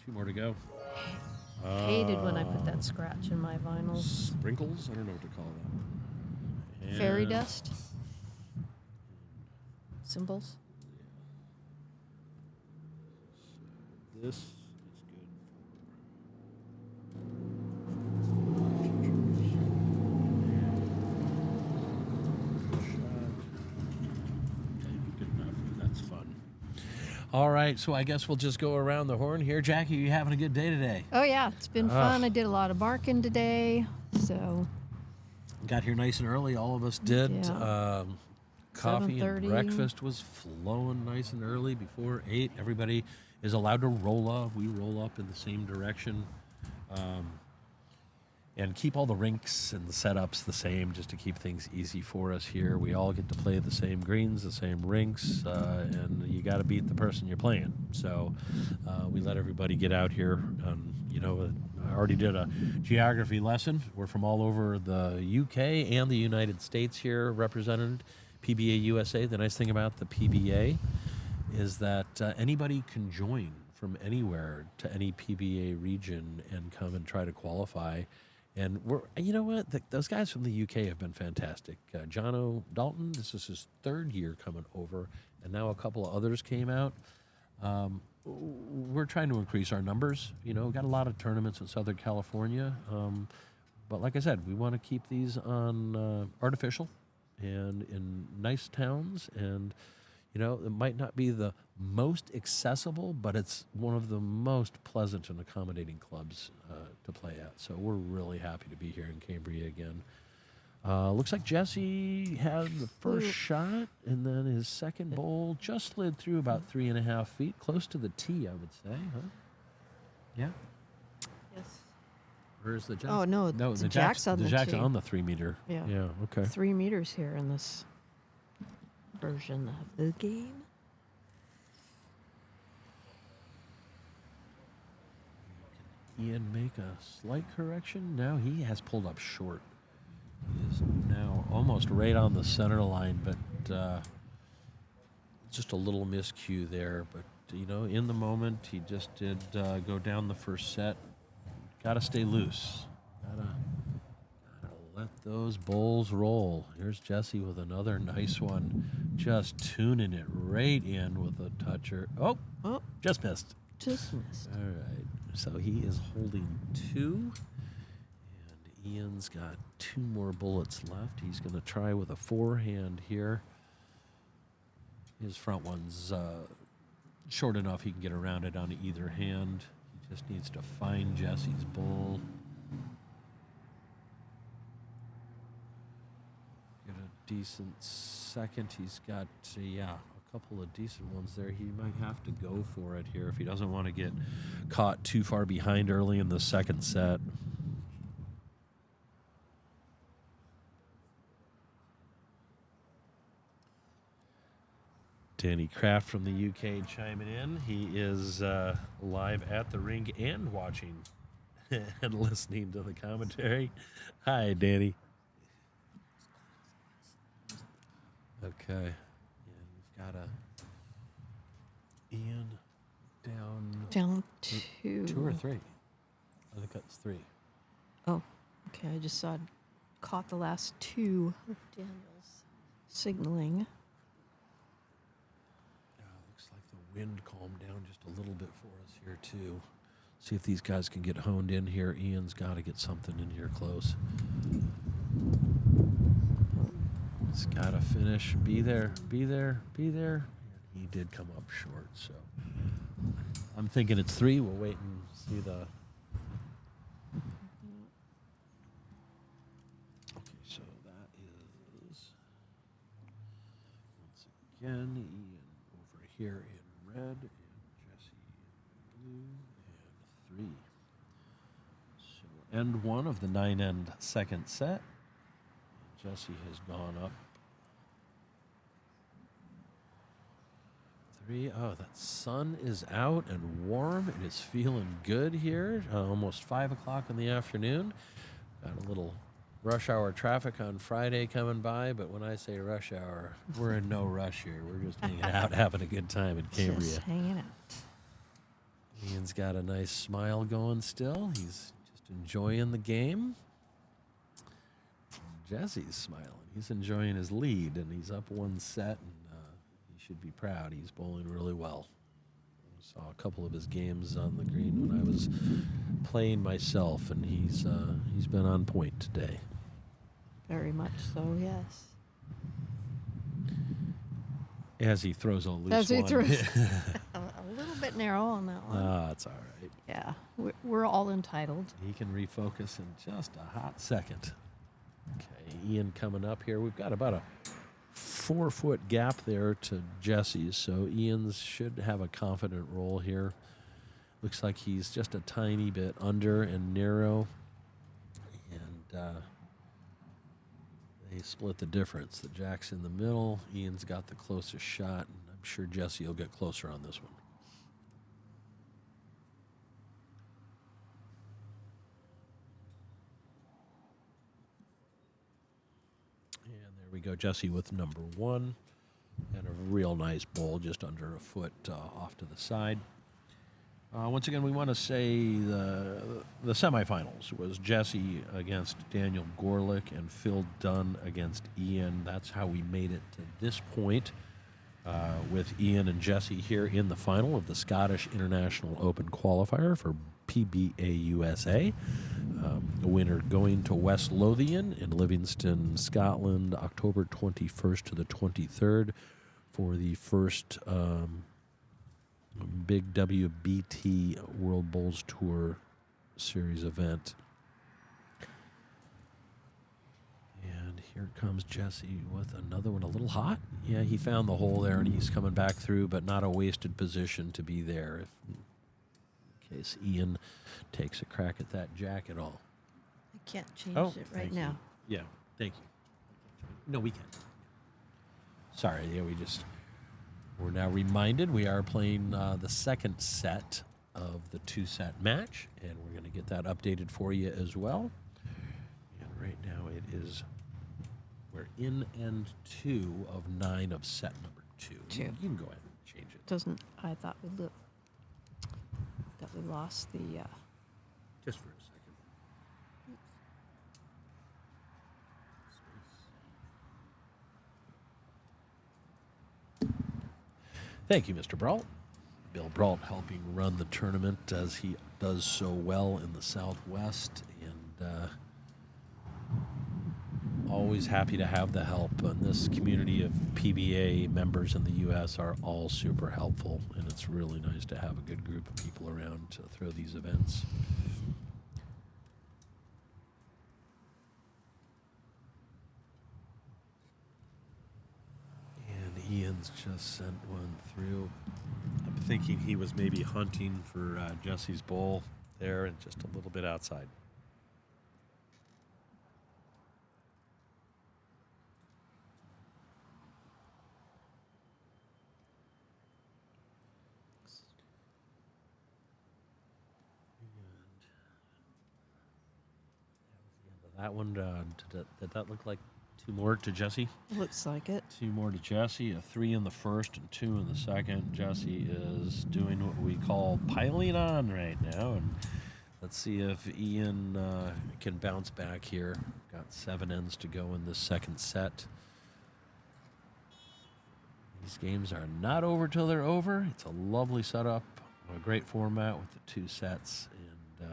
2 more to go. Hated when I put that scratch in my vinyls. Sprinkles? I don't know what to call that. Fairy And dust. Symbols. This is good for. Good enough. That's fun. All right, so I guess we'll just go around the horn here. Jackie, you having a good day today? Oh yeah, it's been fun. I did a lot of barking today, so Got here nice and early. All of us did. Yeah. Coffee and 7:30. breakfast was flowing nice and early before 8. Everybody is allowed to roll up. We roll up in the same direction. And keep all the rinks and the setups the same just to keep things easy for us here. We all get to play the same greens, the same rinks, and you got to beat the person you're playing. So we let everybody get out here. I already did a geography lesson. We're from all over the UK and the United States here represented. PBA USA. The nice thing about the PBA is that anybody can join from anywhere to any PBA region and come and try to qualify. And you know what? Those guys from the UK have been fantastic. Jono Dalton, this is his 3rd year coming over, and now a couple of others came out. We're trying to increase our numbers. Got a lot of tournaments in Southern California. But like I said, we want to keep these on artificial and in nice towns. And, it might not be the most accessible, but it's one of the most pleasant and accommodating clubs to play at. So we're really happy to be here in Cambria again. Looks like Jesse had the first shot, and then his second bowl just slid through about 3.5 feet, close to the tee, I would say, huh? Yeah? yes, Or is the jack? Oh, no, the jack's on the jack's tee. on the 3 meter. Yeah. Yeah, okay. 3 meters here in this version of the game. Ian make a slight correction? Now he has pulled up short. He is now almost right on the center line, but just a little miscue there. But, in the moment, he just did go down the first set. Got to stay loose. Gotta let those bowls roll. Here's Jesse with another nice one. Just tuning it right in with a toucher. Oh, just missed. Just missed. All right. So he is holding 2. And Ian's got 2 more bullets left. He's going to try with a forehand here. His front one's short enough he can get around it on either hand. He just needs to find Jesse's bull. Get a decent second. He's got, a couple of decent ones there. He might have to go for it here if he doesn't want to get caught too far behind early in the second set. Danny Kraft from the UK chiming in. He is live at the rink and watching and listening to the commentary. Hi, Danny. Okay. And we've got Ian Down 2. 2 or 3. I think that's 3. Oh, okay. I just caught the last 2 of Daniel's signaling. Looks like the wind calmed down just a little bit for us here, too. See if these guys can get honed in here. Ian's got to get something in here close. He's got to finish. Be there, be there, be there. He did come up short, so I'm thinking it's 3. We'll wait and see the... again. Ian over here in red, and Jesse in blue, and 3. So end one of the 9-end second set. Jesse has gone up 3. Oh, that sun is out and warm. It is feeling good here. Almost 5 o'clock in the afternoon. Got a little rush hour traffic on Friday coming by, but when I say rush hour, we're in no rush here. We're just hanging out, having a good time in Cambria. Just hanging out. Ian's got a nice smile going still. He's just enjoying the game. Jesse's smiling. He's enjoying his lead, and he's up 1 set, and he should be proud. He's bowling really well. I saw a couple of his games on the green when I was playing myself, and he's been on point today. Very much so, yes. As he throws a loose As he one. throws a little bit narrow on that one. That's all right. Yeah, we're all entitled. He can refocus in just a hot second. Okay, Ian coming up here. We've got about a 4-foot gap there to Jesse's, so Ian's should have a confident roll here. Looks like he's just a tiny bit under and narrow, and they split the difference. The jack's in the middle. Ian's got the closest shot, and I'm sure Jesse will get closer on this one. We go Jesse with number 1, and a real nice bowl just under a foot off to the side. Once again, we want to say the semifinals was Jesse against Daniel Gorlick and Phil Dunn against Ian. That's how we made it to this point with Ian and Jesse here in the final of the Scottish International Open qualifier for PBA USA. The winner going to West Lothian in Livingston, Scotland, October 21st to the 23rd for the first big WBT World Bowls Tour Series event. And here comes Jesse with another one, a little hot. Yeah, he found the hole there and he's coming back through, but not a wasted position to be there in case Ian takes a crack at that jack at all. I can't change it right now. Yeah, thank you. No, we can. Sorry, yeah, we're now reminded we are playing the second set of the 2-set match, and we're going to get that updated for you as well. And right now we're in end 2 of 9 of set number 2. You can go ahead and change it. I thought we lost the. Just for a second. Thank you, Mr. Brault. Bill Brault helping run the tournament as he does so well in the Southwest, and always happy to have the help. And this community of PBA members in the U.S. are all super helpful, and it's really nice to have a good group of people around to throw these events. Ian's just sent one through. I'm thinking he was maybe hunting for Jesse's bowl there and just a little bit outside. And that one, did that look like 2 more to Jesse? Looks like it. 2 more to Jesse, a 3 in the first and 2 in the second. Jesse is doing what we call piling on right now, and let's see if Ian can bounce back here. Got 7 ends to go in this second set. These games are not over till they're over. It's a lovely setup, a great format with the 2 sets, and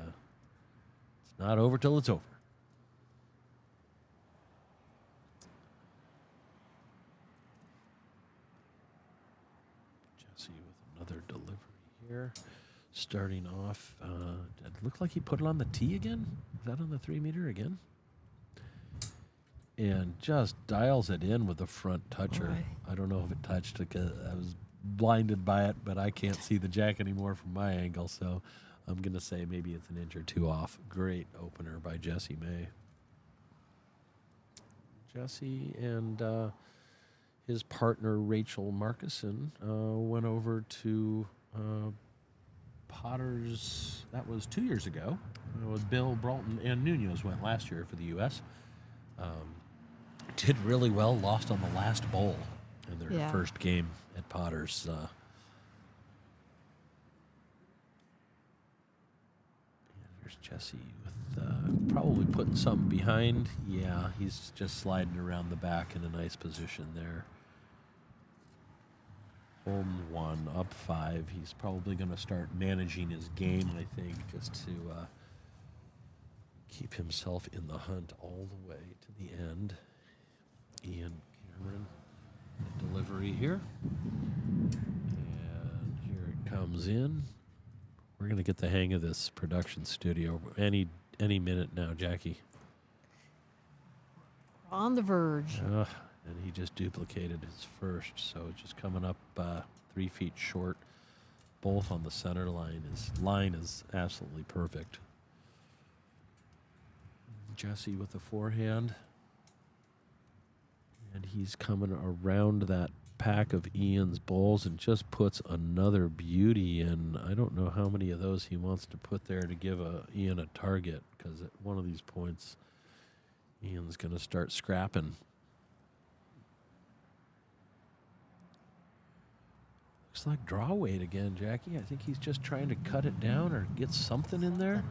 it's not over till it's over. Another delivery here. Starting off, it looked like he put it on the tee again. Is that on the 3 meter again? and just dials it in with the front toucher. Boy. I don't know if it touched because I was blinded by it, but I can't see the jack anymore from my angle, so I'm going to say maybe it's an inch or two off. Great opener by Jesse May. Jesse and his partner, Rachel Markison, went over to Potter's, that was 2 years ago, with Bill Broughton, and Nunez went last year for the U.S. Did really well, lost on the last bowl in their first game at Potter's. There's Jesse with probably putting something behind. Yeah, he's just sliding around the back in a nice position there. Home 1, up 5. He's probably going to start managing his game, I think, just to keep himself in the hunt all the way to the end. Ian Cameron, delivery here. And here it comes in. We're going to get the hang of this production studio any minute now, Jackie. On the verge. And he just duplicated his first, so just coming up 3 feet short, both on the center line. His line is absolutely perfect. Jesse with the forehand. And he's coming around that pack of Ian's bowls and just puts another beauty in. I don't know how many of those he wants to put there to give Ian a target, because at one of these points, Ian's going to start scrapping. Looks like draw weight again, Jackie. I think he's just trying to cut it down or get something in there.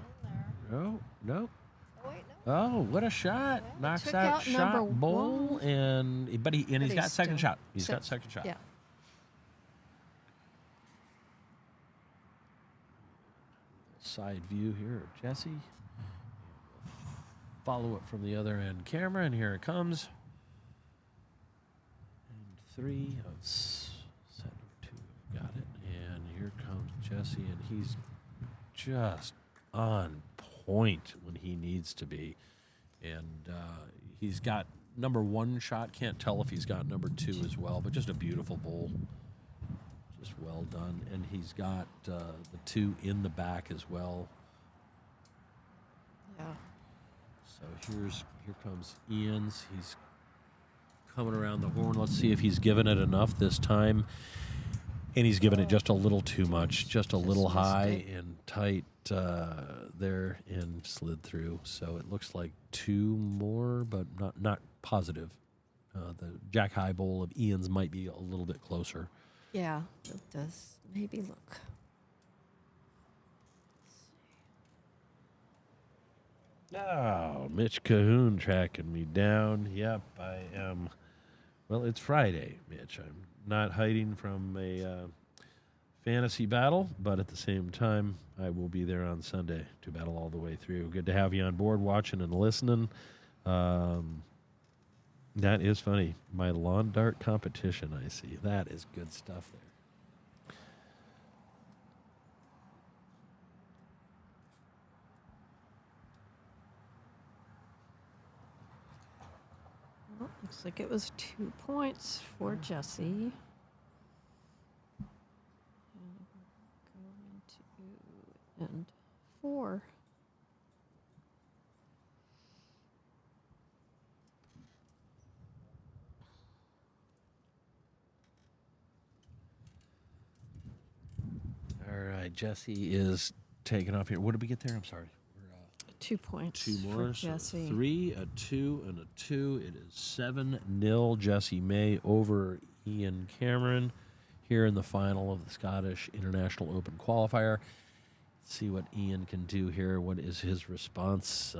No. Oh, wait, no. Oh, what a shot! Well, Knocks took out out number shot bowl, one. but he's got second still- shot. He's got second shot. Yeah. Side view here of Jesse. Follow it from the other end camera, and here it comes. And 3 of set of 2. Got it. And here comes Jesse, and he's just on point when he needs to be. And he's got number 1 shot. Can't tell if he's got number 2 as well, but just a beautiful bowl. Just well done. And he's got the 2 in the back as well. Yeah. So here comes Ian's. He's coming around the horn. Let's see if he's given it enough this time. And he's given it just a little too much, just a little missed high it. and tight there, and slid through. So it looks like 2 more, but not positive. The jack high bowl of Ian's might be a little bit closer. Yeah, it does. Maybe look. Oh, Mitch Cahoon tracking me down. Yep, I am. Well, it's Friday, Mitch. I'm not hiding from a fantasy battle, but at the same time, I will be there on Sunday to battle all the way through. Good to have you on board, watching and listening. That is funny. My lawn dart competition, I see. That is good stuff there. Well, looks like it was 2 points for Jesse. And we're going to end 4. All right, Jesse is taking off here. What did we get there? I'm sorry. We're 2 points 2 more. for So Jesse. 3, a 2, and a 2. It is 7-0 Jesse May over Ian Cameron here in the final of the Scottish International Open qualifier. Let's see what Ian can do here. What is his response?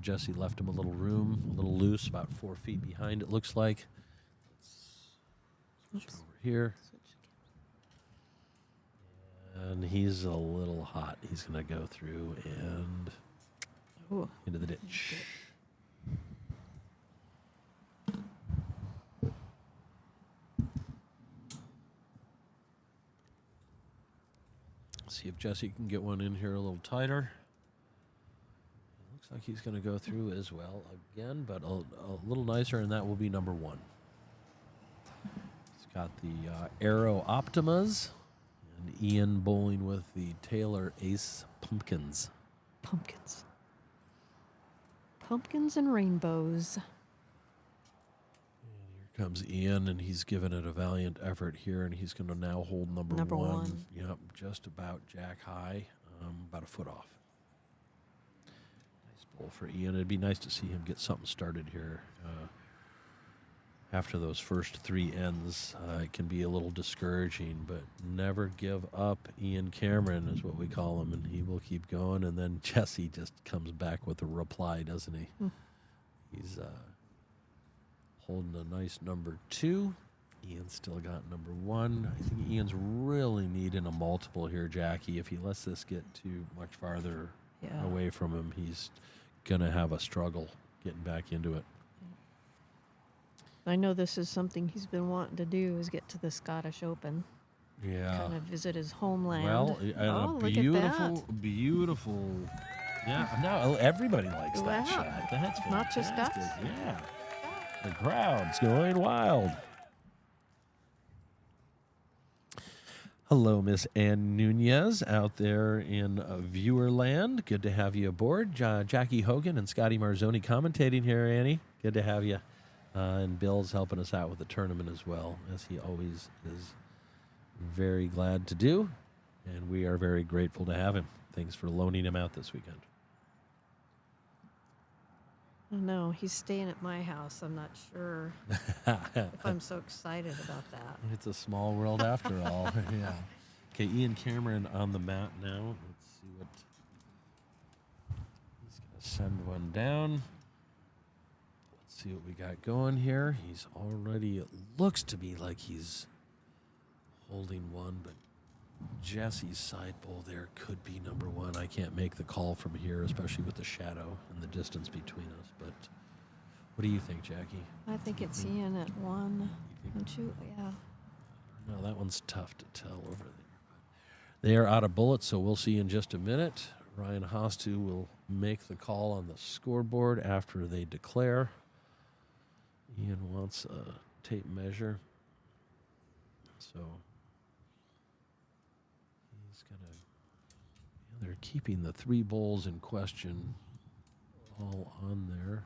Jesse left him a little room, a little loose, about 4 feet behind, it looks like. Let's switch over here. And he's a little hot. He's going to go through and Ooh. into the ditch. See if Jesse can get one in here a little tighter. It looks Looks like he's going to go through as well again, but a little nicer, and that will be number 1. It's got the Aero Optimas, and Ian bowling with the Taylor Ace Pumpkins. Pumpkins. Pumpkins and rainbows. And here comes Ian, and he's given it a valiant effort here, and he's going to now hold number 1. Yep, just about jack high, about a foot off. Nice bowl for Ian. It'd be nice to see him get something started here. After those first 3 ends, it can be a little discouraging, but never give up. Ian Cameron is what we call him, and he will keep going. And then Jesse just comes back with a reply, doesn't he? He's holding a nice number 2. Ian's still got number 1. I think Ian's really needing a multiple here, Jackie. If he lets this get too much farther away from him, he's going to have a struggle getting back into it. I know this is something he's been wanting to do, is get to the Scottish Open. Yeah. Kind of visit his homeland. Well, and look at beautiful. Yeah, no, everybody likes that Wow. shot. That's fantastic. Not just us. Yeah. The crowd's going wild. Hello, Miss Ann Nunez out there in viewerland. Good to have you aboard. Jackie Hogan and Scotty Marzoni commentating here, Annie. Good to have you. And Bill's helping us out with the tournament as well, as he always is very glad to do. And we are very grateful to have him. Thanks for loaning him out this weekend. Oh, no, he's staying at my house. I'm not sure if I'm so excited about that. It's a small world after all. Yeah. Okay, Ian Cameron on the mat now. Let's see what he's going to send one down. Let's see what we got going here. He's already, it looks to me like he's holding one, but Jesse's side bowl there could be number 1. I can't make the call from here, especially with the shadow and the distance between us. But what do you think, Jackie? I think it's Ian at 1. Don't you? Yeah. No, that one's tough to tell over there. They are out of bullets, so we'll see in just a minute. Ryan Hostu will make the call on the scoreboard after they declare. Ian wants a tape measure. So he's going to... they're keeping the 3 bowls in question all on there.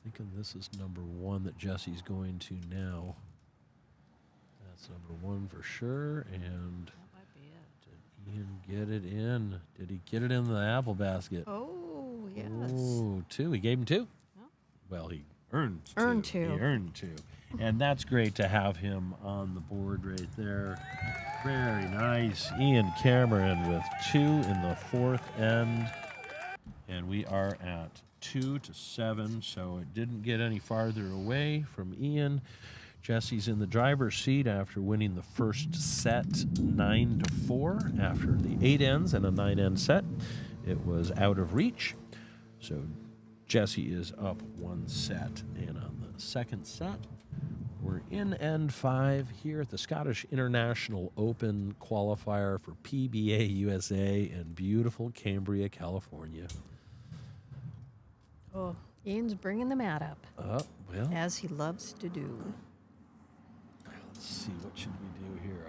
Thinking this is number 1 that Jesse's going to now. That's number 1 for sure. And That might be it. did Ian get it in? Did he get it in the apple basket? Oh, yes. Oh, 2. He gave him 2. No. Well, he earned 2. Earned 2. He earned 2. And that's great to have him on the board right there. Very nice. Ian Cameron with 2 in the 4th end. And we are at 2-7, so it didn't get any farther away from Ian. Jesse's in the driver's seat after winning the first set 9-4. After the 8 ends and a 9-end set, it was out of reach. So Jesse is up 1 set. And on the second set, we're in end 5 here at the Scottish International Open qualifier for PBA USA in beautiful Cambria, California. Oh, Ian's bringing the mat up, Well, as he loves to do. let's see, what should we do here?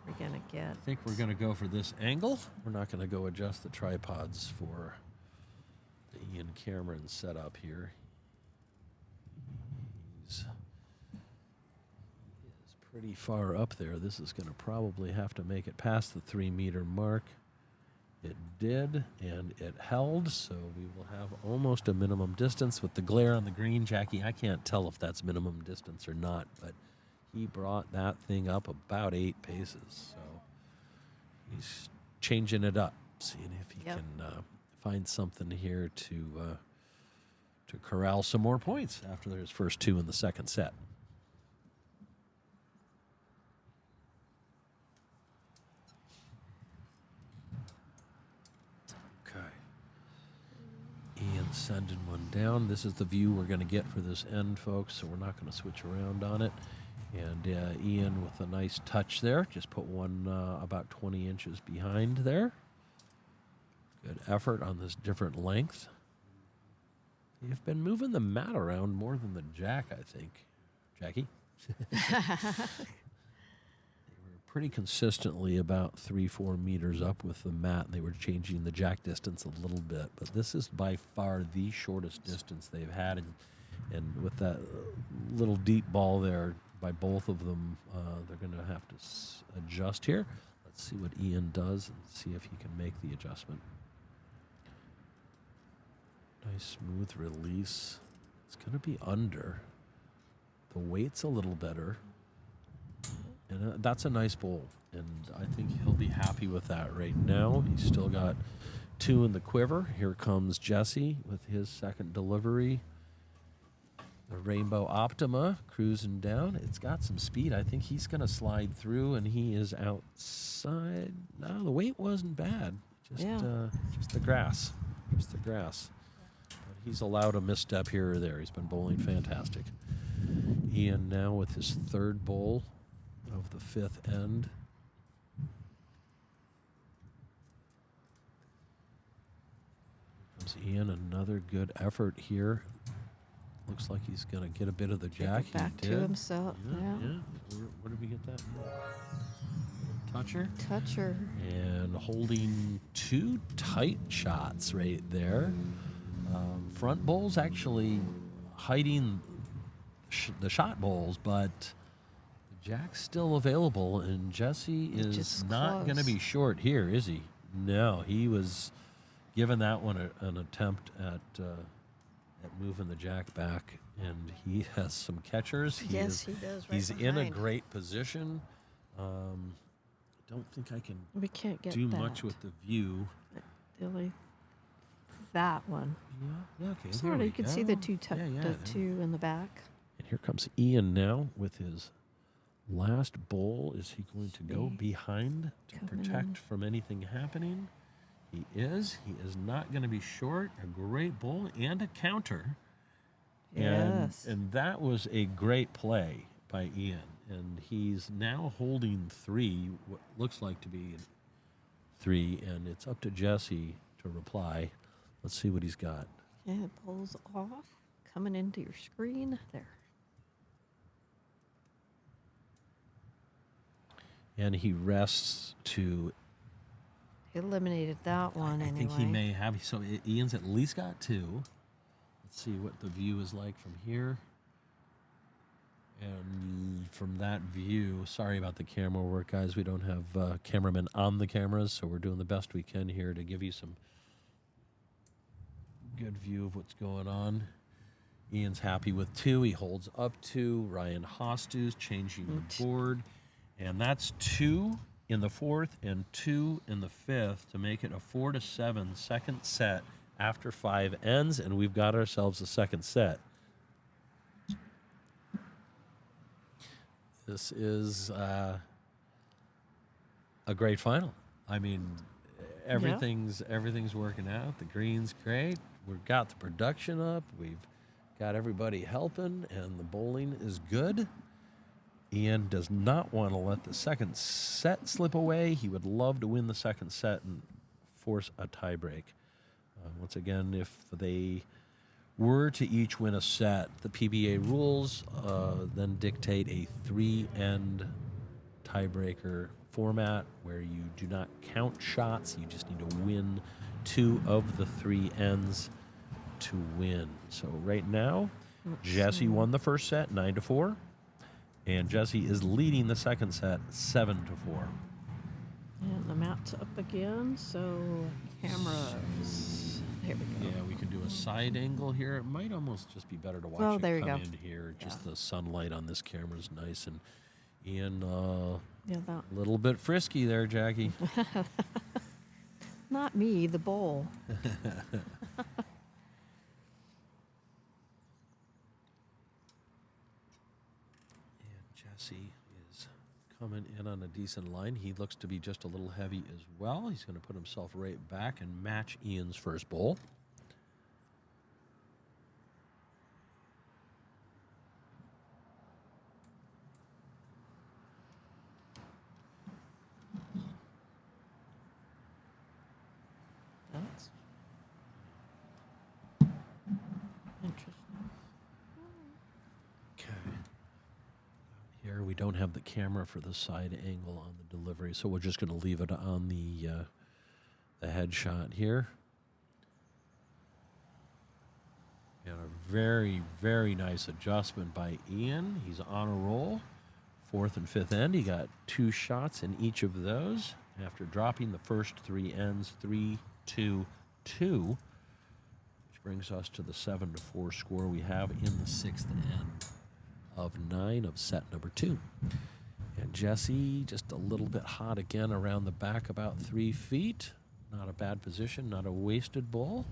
We're going to get... I think we're going to go for this angle. We're not going to go adjust the tripods for the Ian Cameron setup here. He's pretty far up there. This is going to probably have to make it past the 3-meter mark. It did, and it held, so we will have almost a minimum distance. With the glare on the green, Jackie, I can't tell if that's minimum distance or not, but he brought that thing up about 8 paces. So he's changing it up, seeing if he can find something here to corral some more points after his first 2 in the second set. Ian sending one down. This is the view we're going to get for this end, folks, so we're not going to switch around on it. And Ian with a nice touch there. Just put one about 20 inches behind there. Good effort on this different length. You've been moving the mat around more than the jack, I think. Jackie? They were pretty consistently about 3-4 meters up with the mat. They were changing the jack distance a little bit, but this is by far the shortest distance they've had. And with that little deep ball there by both of them, they're going to have to adjust here. Let's see what Ian does and see if he can make the adjustment. Nice smooth release. It's going to be under. The weight's a little better. And that's a nice bowl. And I think he'll be happy with that right now. He's still got 2 in the quiver. Here comes Jesse with his second delivery. The Rainbow Optima cruising down. It's got some speed. I think he's going to slide through, and he is outside. No, the weight wasn't bad. Just the grass. Just the grass. But he's allowed a misstep here or there. He's been bowling fantastic. Ian now with his third bowl of the 5th end. Comes Ian, another good effort here. Looks like he's going to get a bit of the jack. Take it back to himself. Yeah. Where did we get that? Toucher. Toucher. And holding 2 tight shots right there. Front bowls actually hiding the shot bowls, but the jack's still available, and Jesse is not going to be short here, is he? No, he was giving that one an attempt at moving the jack back, and he has some catchers. He does. Right he's behind. in a great position. Don't think I can We can't get do that. much with the view. Really, that one. Yeah, okay. Sort of. You can see the two in the back. And here comes Ian now with his last bowl. Is he going to go behind to protect from anything happening? He is. He is not going to be short. A great bowl and a counter. Yes. And that was a great play by Ian. And he's now holding 3, what looks like to be 3, and it's up to Jesse to reply. Let's see what he's got. Yeah, it pulls off. Coming into your screen. There. And he rests to... Eliminated that one I think he may have. So Ian's at least got 2. Let's see what the view is like from here. And from that view, sorry about the camera work, guys. We don't have cameramen on the cameras, so we're doing the best we can here to give you some good view of what's going on. Ian's happy with 2. He holds up 2. Ryan Hostu's changing the board. And that's 2 in the 4th and 2 in the 5th to make it a 4-7 second set after 5 ends, and we've got ourselves a second set. This is a great final. I mean, everything's working out. The green's great. We've got the production up. We've got everybody helping, and the bowling is good. Ian does not want to let the second set slip away. He would love to win the second set and force a tiebreak. Once again, if they were to each win a set, the PBA rules then dictate a 3-end tiebreaker format where you do not count shots. You just need to win 2 of the 3 ends to win. So right now, Jesse won the first set 9-4. And Jesse is leading the second set 7-4. And the mat's up again, so cameras. Here we go. Yeah, we can do a side angle here. It might almost just be better to watch it come in here. Just the sunlight on this camera is nice. And Ian, a little bit frisky there, Jackie. Not me, the bowl. Jesse is coming in on a decent line. He looks to be just a little heavy as well. He's going to put himself right back and match Ian's first bowl. here. We don't have the camera for the side angle on the delivery, so we're just going to leave it on the headshot here. And a very, very nice adjustment by Ian. He's on a roll. Fourth and fifth end. He got 2 shots in each of those after dropping the first 3 ends, 3-2-2, which brings us to the 7-4 score we have in the 6th end of 9 of set number 2. And Jesse just a little bit hot again around the back, about 3 feet. Not a bad position, not a wasted ball.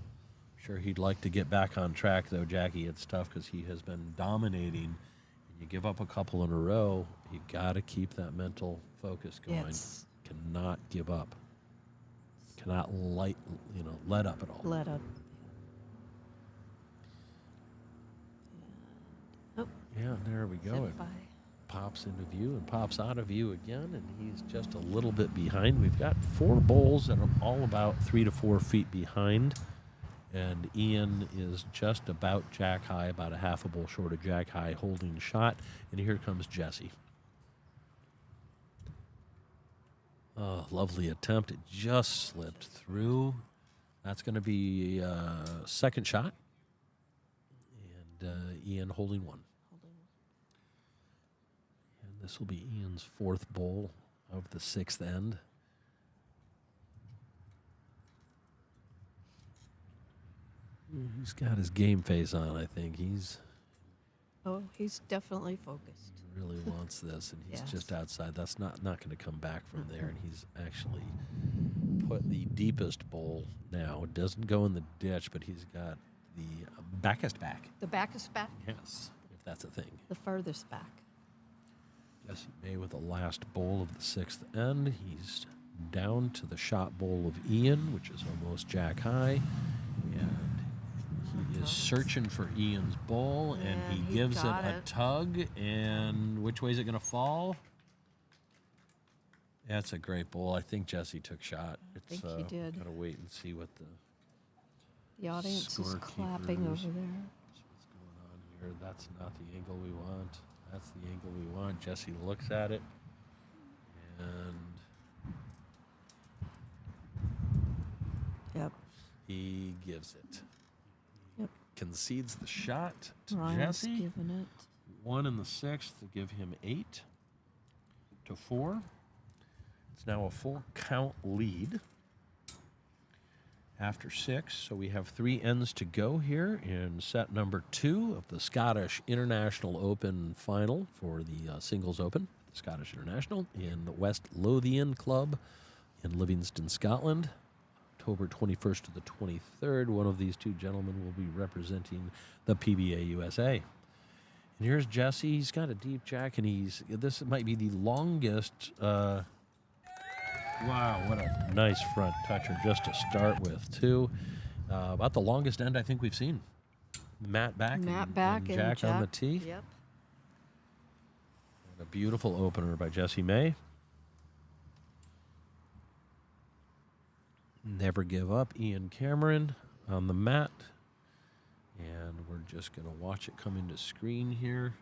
Sure he'd like to get back on track, though, Jackie. It's tough because he has been dominating. And you give up a couple in a row, you got to keep that mental focus going. Yes. Cannot give up. Cannot let up at all. Let up. Oh, Yeah, there we go. zip It by. pops into view and pops out of view again, and he's just a little bit behind. We've got 4 bowls that are all about 3 to 4 feet behind. And Ian is just about jack high, about a half a bowl short of jack high, holding shot. And here comes Jesse. Oh, lovely attempt. It just slipped through. That's going to be second shot. And Ian holding 1. And this will be Ian's 4th bowl of the 6th end. He's got his game face on, I think. He's Definitely focused. He really wants this, and he's Yes. just outside. That's not going to come back from there, and he's actually put the deepest bowl now. It doesn't go in the ditch, but he's got the backest back. The back is back, Yes, if that's a thing. the furthest back. Jesse May with the last bowl of the 6th end. He's down to the shot bowl of Ian, which is almost jack high, and he is searching for Ian's bowl, and And he he gives it got a it. tug. And which way is it going to fall? That's a great bowl. I think Jesse took shot. think he did. Gotta wait and see what The audience is clapping Scorekeepers. over there. what's going on here. That's not the angle we want. That's the angle we want. Jesse looks at it, and Yep. he gives it. Yep. Concedes the shot to Ryan's Jesse. giving it. 1 in the 6th to give him 8-4. It's now a full count lead after 6. So we have 3 ends to go here in set number 2 of the Scottish International Open final for the Singles Open, the Scottish International in the West Lothian Club in Livingston, Scotland. October 21st to the 23rd. One of these 2 gentlemen will be representing the PBA USA. And here's Jesse. He's got a deep jack, and this might be the longest. Wow, what a nice front toucher just to start with, too. About the longest end I think we've seen. Matt back, Matt back and Jack on the tee. Yep. And a beautiful opener by Jesse May. Never give up. Ian Cameron on the mat. And we're just going to watch it come into screen here.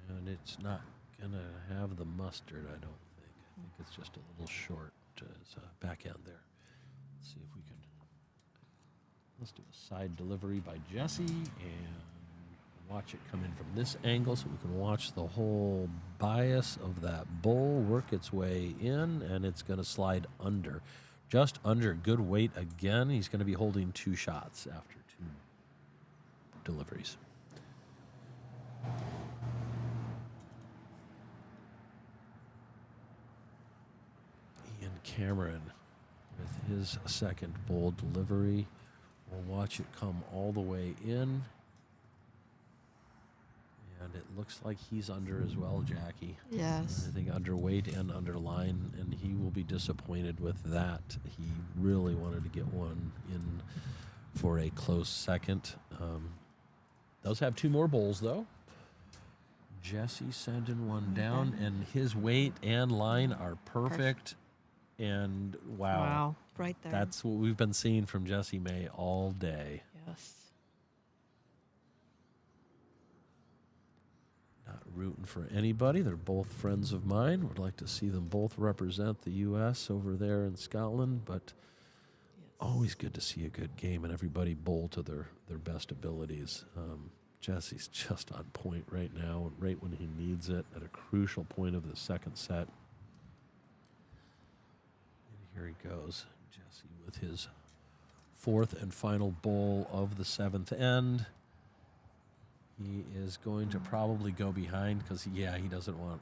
And it's not going to have the mustard, I don't think. I think it's just a little short as a back end there. Let's see if we can. Let's do a side delivery by Jesse and watch it come in from this angle so we can watch the whole bias of that bowl work its way in, and it's going to slide under. Just under. Good weight again. He's going to be holding 2 shots after 2 deliveries. Ian Cameron with his second bowl delivery. We'll watch it come all the way in. And it looks like he's under as well, Jackie. Yes. I think underweight and underline, and he will be disappointed with that. He really wanted to get one in for a close second. Does have 2 more bowls, though. Jesse sending one down, and his weight and line are perfect. And wow. Right there. That's what we've been seeing from Jesse May all day. Yes. rooting for anybody. They're both friends of mine. Would like to see them both represent the U.S. over there in Scotland, but always good to see a good game and everybody bowl to their best abilities. Jesse's just on point right now, right when he needs it, at a crucial point of the second set. And here he goes, Jesse with his fourth and final bowl of the seventh end. He is going to probably go behind because, he doesn't want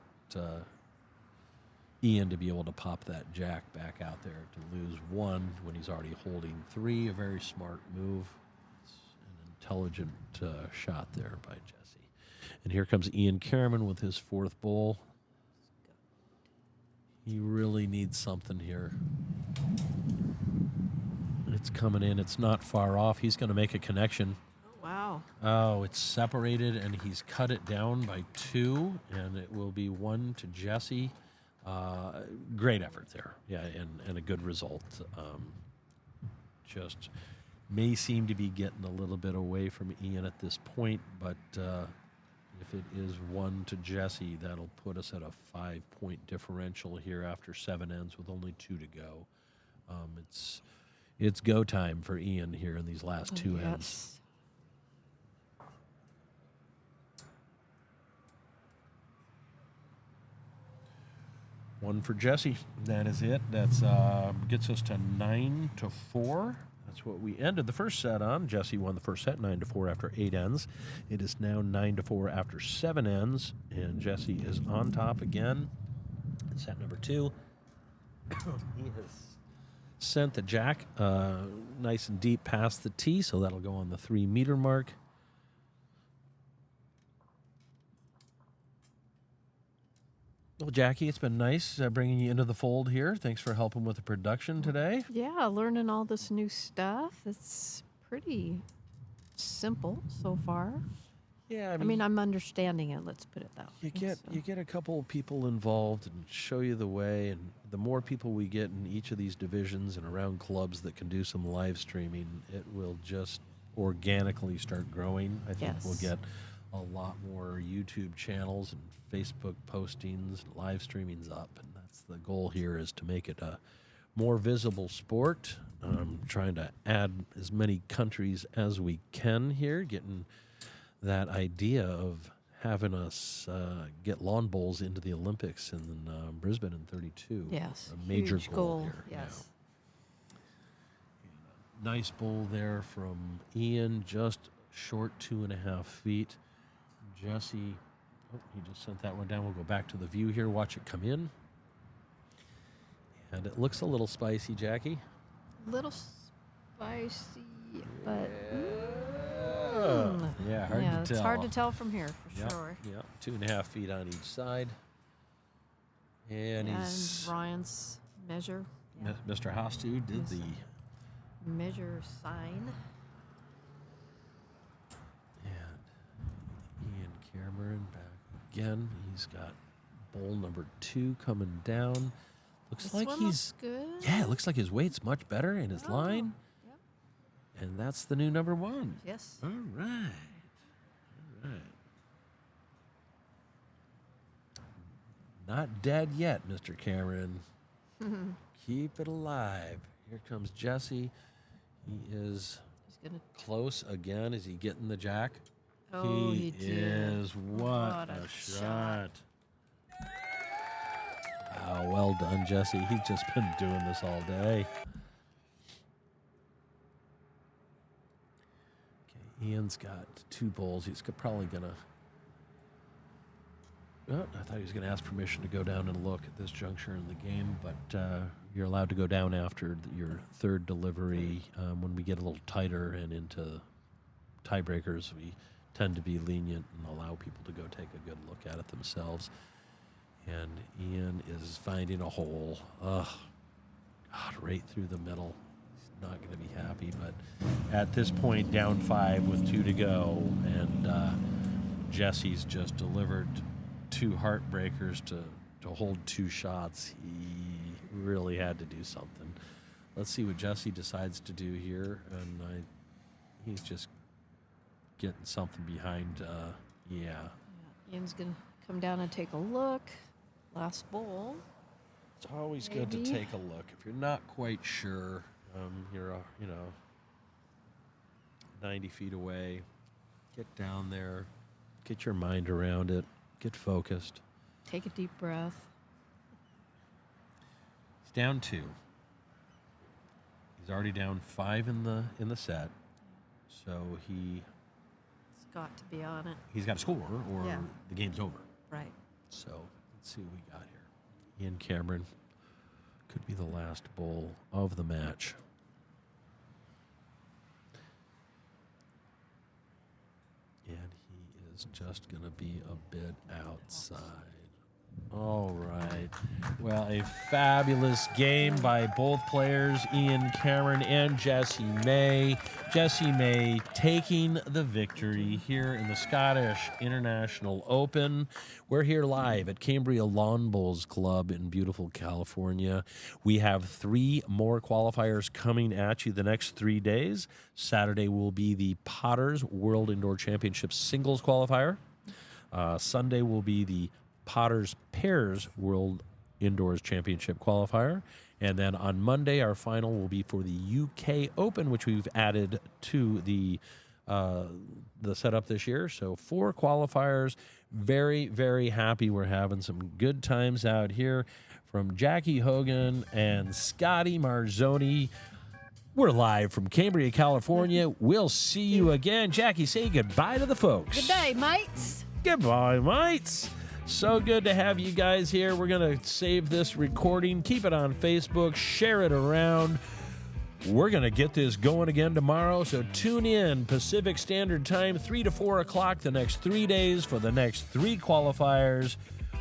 Ian to be able to pop that jack back out there to lose one when he's already holding three. A very smart move. It's an intelligent shot there by Jesse. And here comes Ian Cameron with his fourth bowl. He really needs something here. It's coming in. It's not far off. He's going to make a connection. Wow. Oh, it's separated, and he's cut it down by 2, and it will be 1 to Jesse. Great effort there, and a good result. Just may seem to be getting a little bit away from Ian at this point, but if it is 1 to Jesse, that'll put us at a 5-point differential here after 7 ends with only 2 to go. It's go time for Ian here in these last 2 ends. One for Jesse. That is it. That's gets us to 9 to 4. That's what we ended the first set on. Jesse won the first set 9 to 4 after 8 ends. It is now 9 to 4 after 7 ends, and Jesse is on top again. Set number 2. He has sent the jack nice and deep past the tee, so that'll go on the 3-meter mark. Well, Jackie, it's been nice bringing you into the fold here. Thanks for helping with the production today. Yeah, learning all this new stuff. It's pretty simple so far. Yeah, I mean, I'm understanding it. Let's put it that way. You get a couple of people involved and show you the way, and the more people we get in each of these divisions and around clubs that can do some live streaming, it will just organically start growing. I think we'll get a lot more YouTube channels and Facebook postings, live streamings up, and that's the goal here, is to make it a more visible sport. Trying to add as many countries as we can here, getting that idea of having us get lawn bowls into the Olympics in Brisbane in 32. Yes, a major huge goal here. Yes. Yeah. Nice bowl there from Ian, just short 2.5 feet. Jesse, he just sent that one down. We'll go back to the view here, watch it come in. And it looks a little spicy, Jackie. Little spicy, but yeah, hard to tell. It's hard to tell from here for sure. Yeah, 2.5 feet on each side. And he's Ryan's measure. Yeah. Mr. Hostu did the measure sign. Cameron back again. He's got bowl number 2 coming down. Looks this like one he's looks good. Yeah, it looks like his weight's much better in his line. Yep. And that's the new number 1. Yes. All right. Not dead yet, Mr. Cameron. Keep it alive. Here comes Jesse. He is close again. Is he getting the jack? Oh, he is. What a shot. Oh, well done, Jesse. He's just been doing this all day. Okay, Ian's got 2 bowls. He's probably going to... Oh, I thought he was going to ask permission to go down and look at this juncture in the game, but you're allowed to go down after your 3rd delivery. When we get a little tighter and into tiebreakers, we tend to be lenient and allow people to go take a good look at it themselves. And Ian is finding a hole. God, right through the middle. He's not going to be happy, but at this point, down 5 with 2 to go, and Jesse's just delivered 2 heartbreakers to hold 2 shots. He really had to do something. Let's see what Jesse decides to do here, and he's just getting something behind. Ian's gonna come down and take a look. Last bowl. It's always good to Maybe. take a look. If you're not quite sure, you're, 90 feet away, get down there, get your mind around it, get focused. Take a deep breath. He's down 2. He's already down 5 in the set, so It's got to be on it. he's got to score or Yeah. the game's over. Right. So let's see what we got here. Ian Cameron could be the last bowl of the match. And he is just going to be a bit outside. All right. Well, a fabulous game by both players, Ian Cameron and Jessie May. Jessie May taking the victory here in the Scottish International Open. We're here live at Cambria Lawn Bowls Club in beautiful California. We have 3 more qualifiers coming at you the next 3 days. Saturday will be the Potters World Indoor Championship Singles Qualifier. Sunday will be the Potters Pairs World Indoors Championship Qualifier. And then on Monday, our final will be for the UK Open, which we've added to the setup this year. So 4 qualifiers. Very, very happy. We're having some good times out here. From Jackie Hogan and Scotty Marzoni, we're live from Cambria, California. We'll see you again. Jackie, say goodbye to the folks. Good day, mates. Goodbye, mates. So good to have you guys here. We're going to save this recording, keep it on Facebook, share it around. We're going to get this going again tomorrow, so tune in Pacific Standard Time, 3 to 4 o'clock the next 3 days for the next 3 qualifiers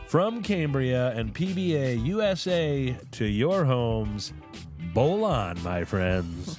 from Cambria and PBA USA to your homes. Bowl on, my friends.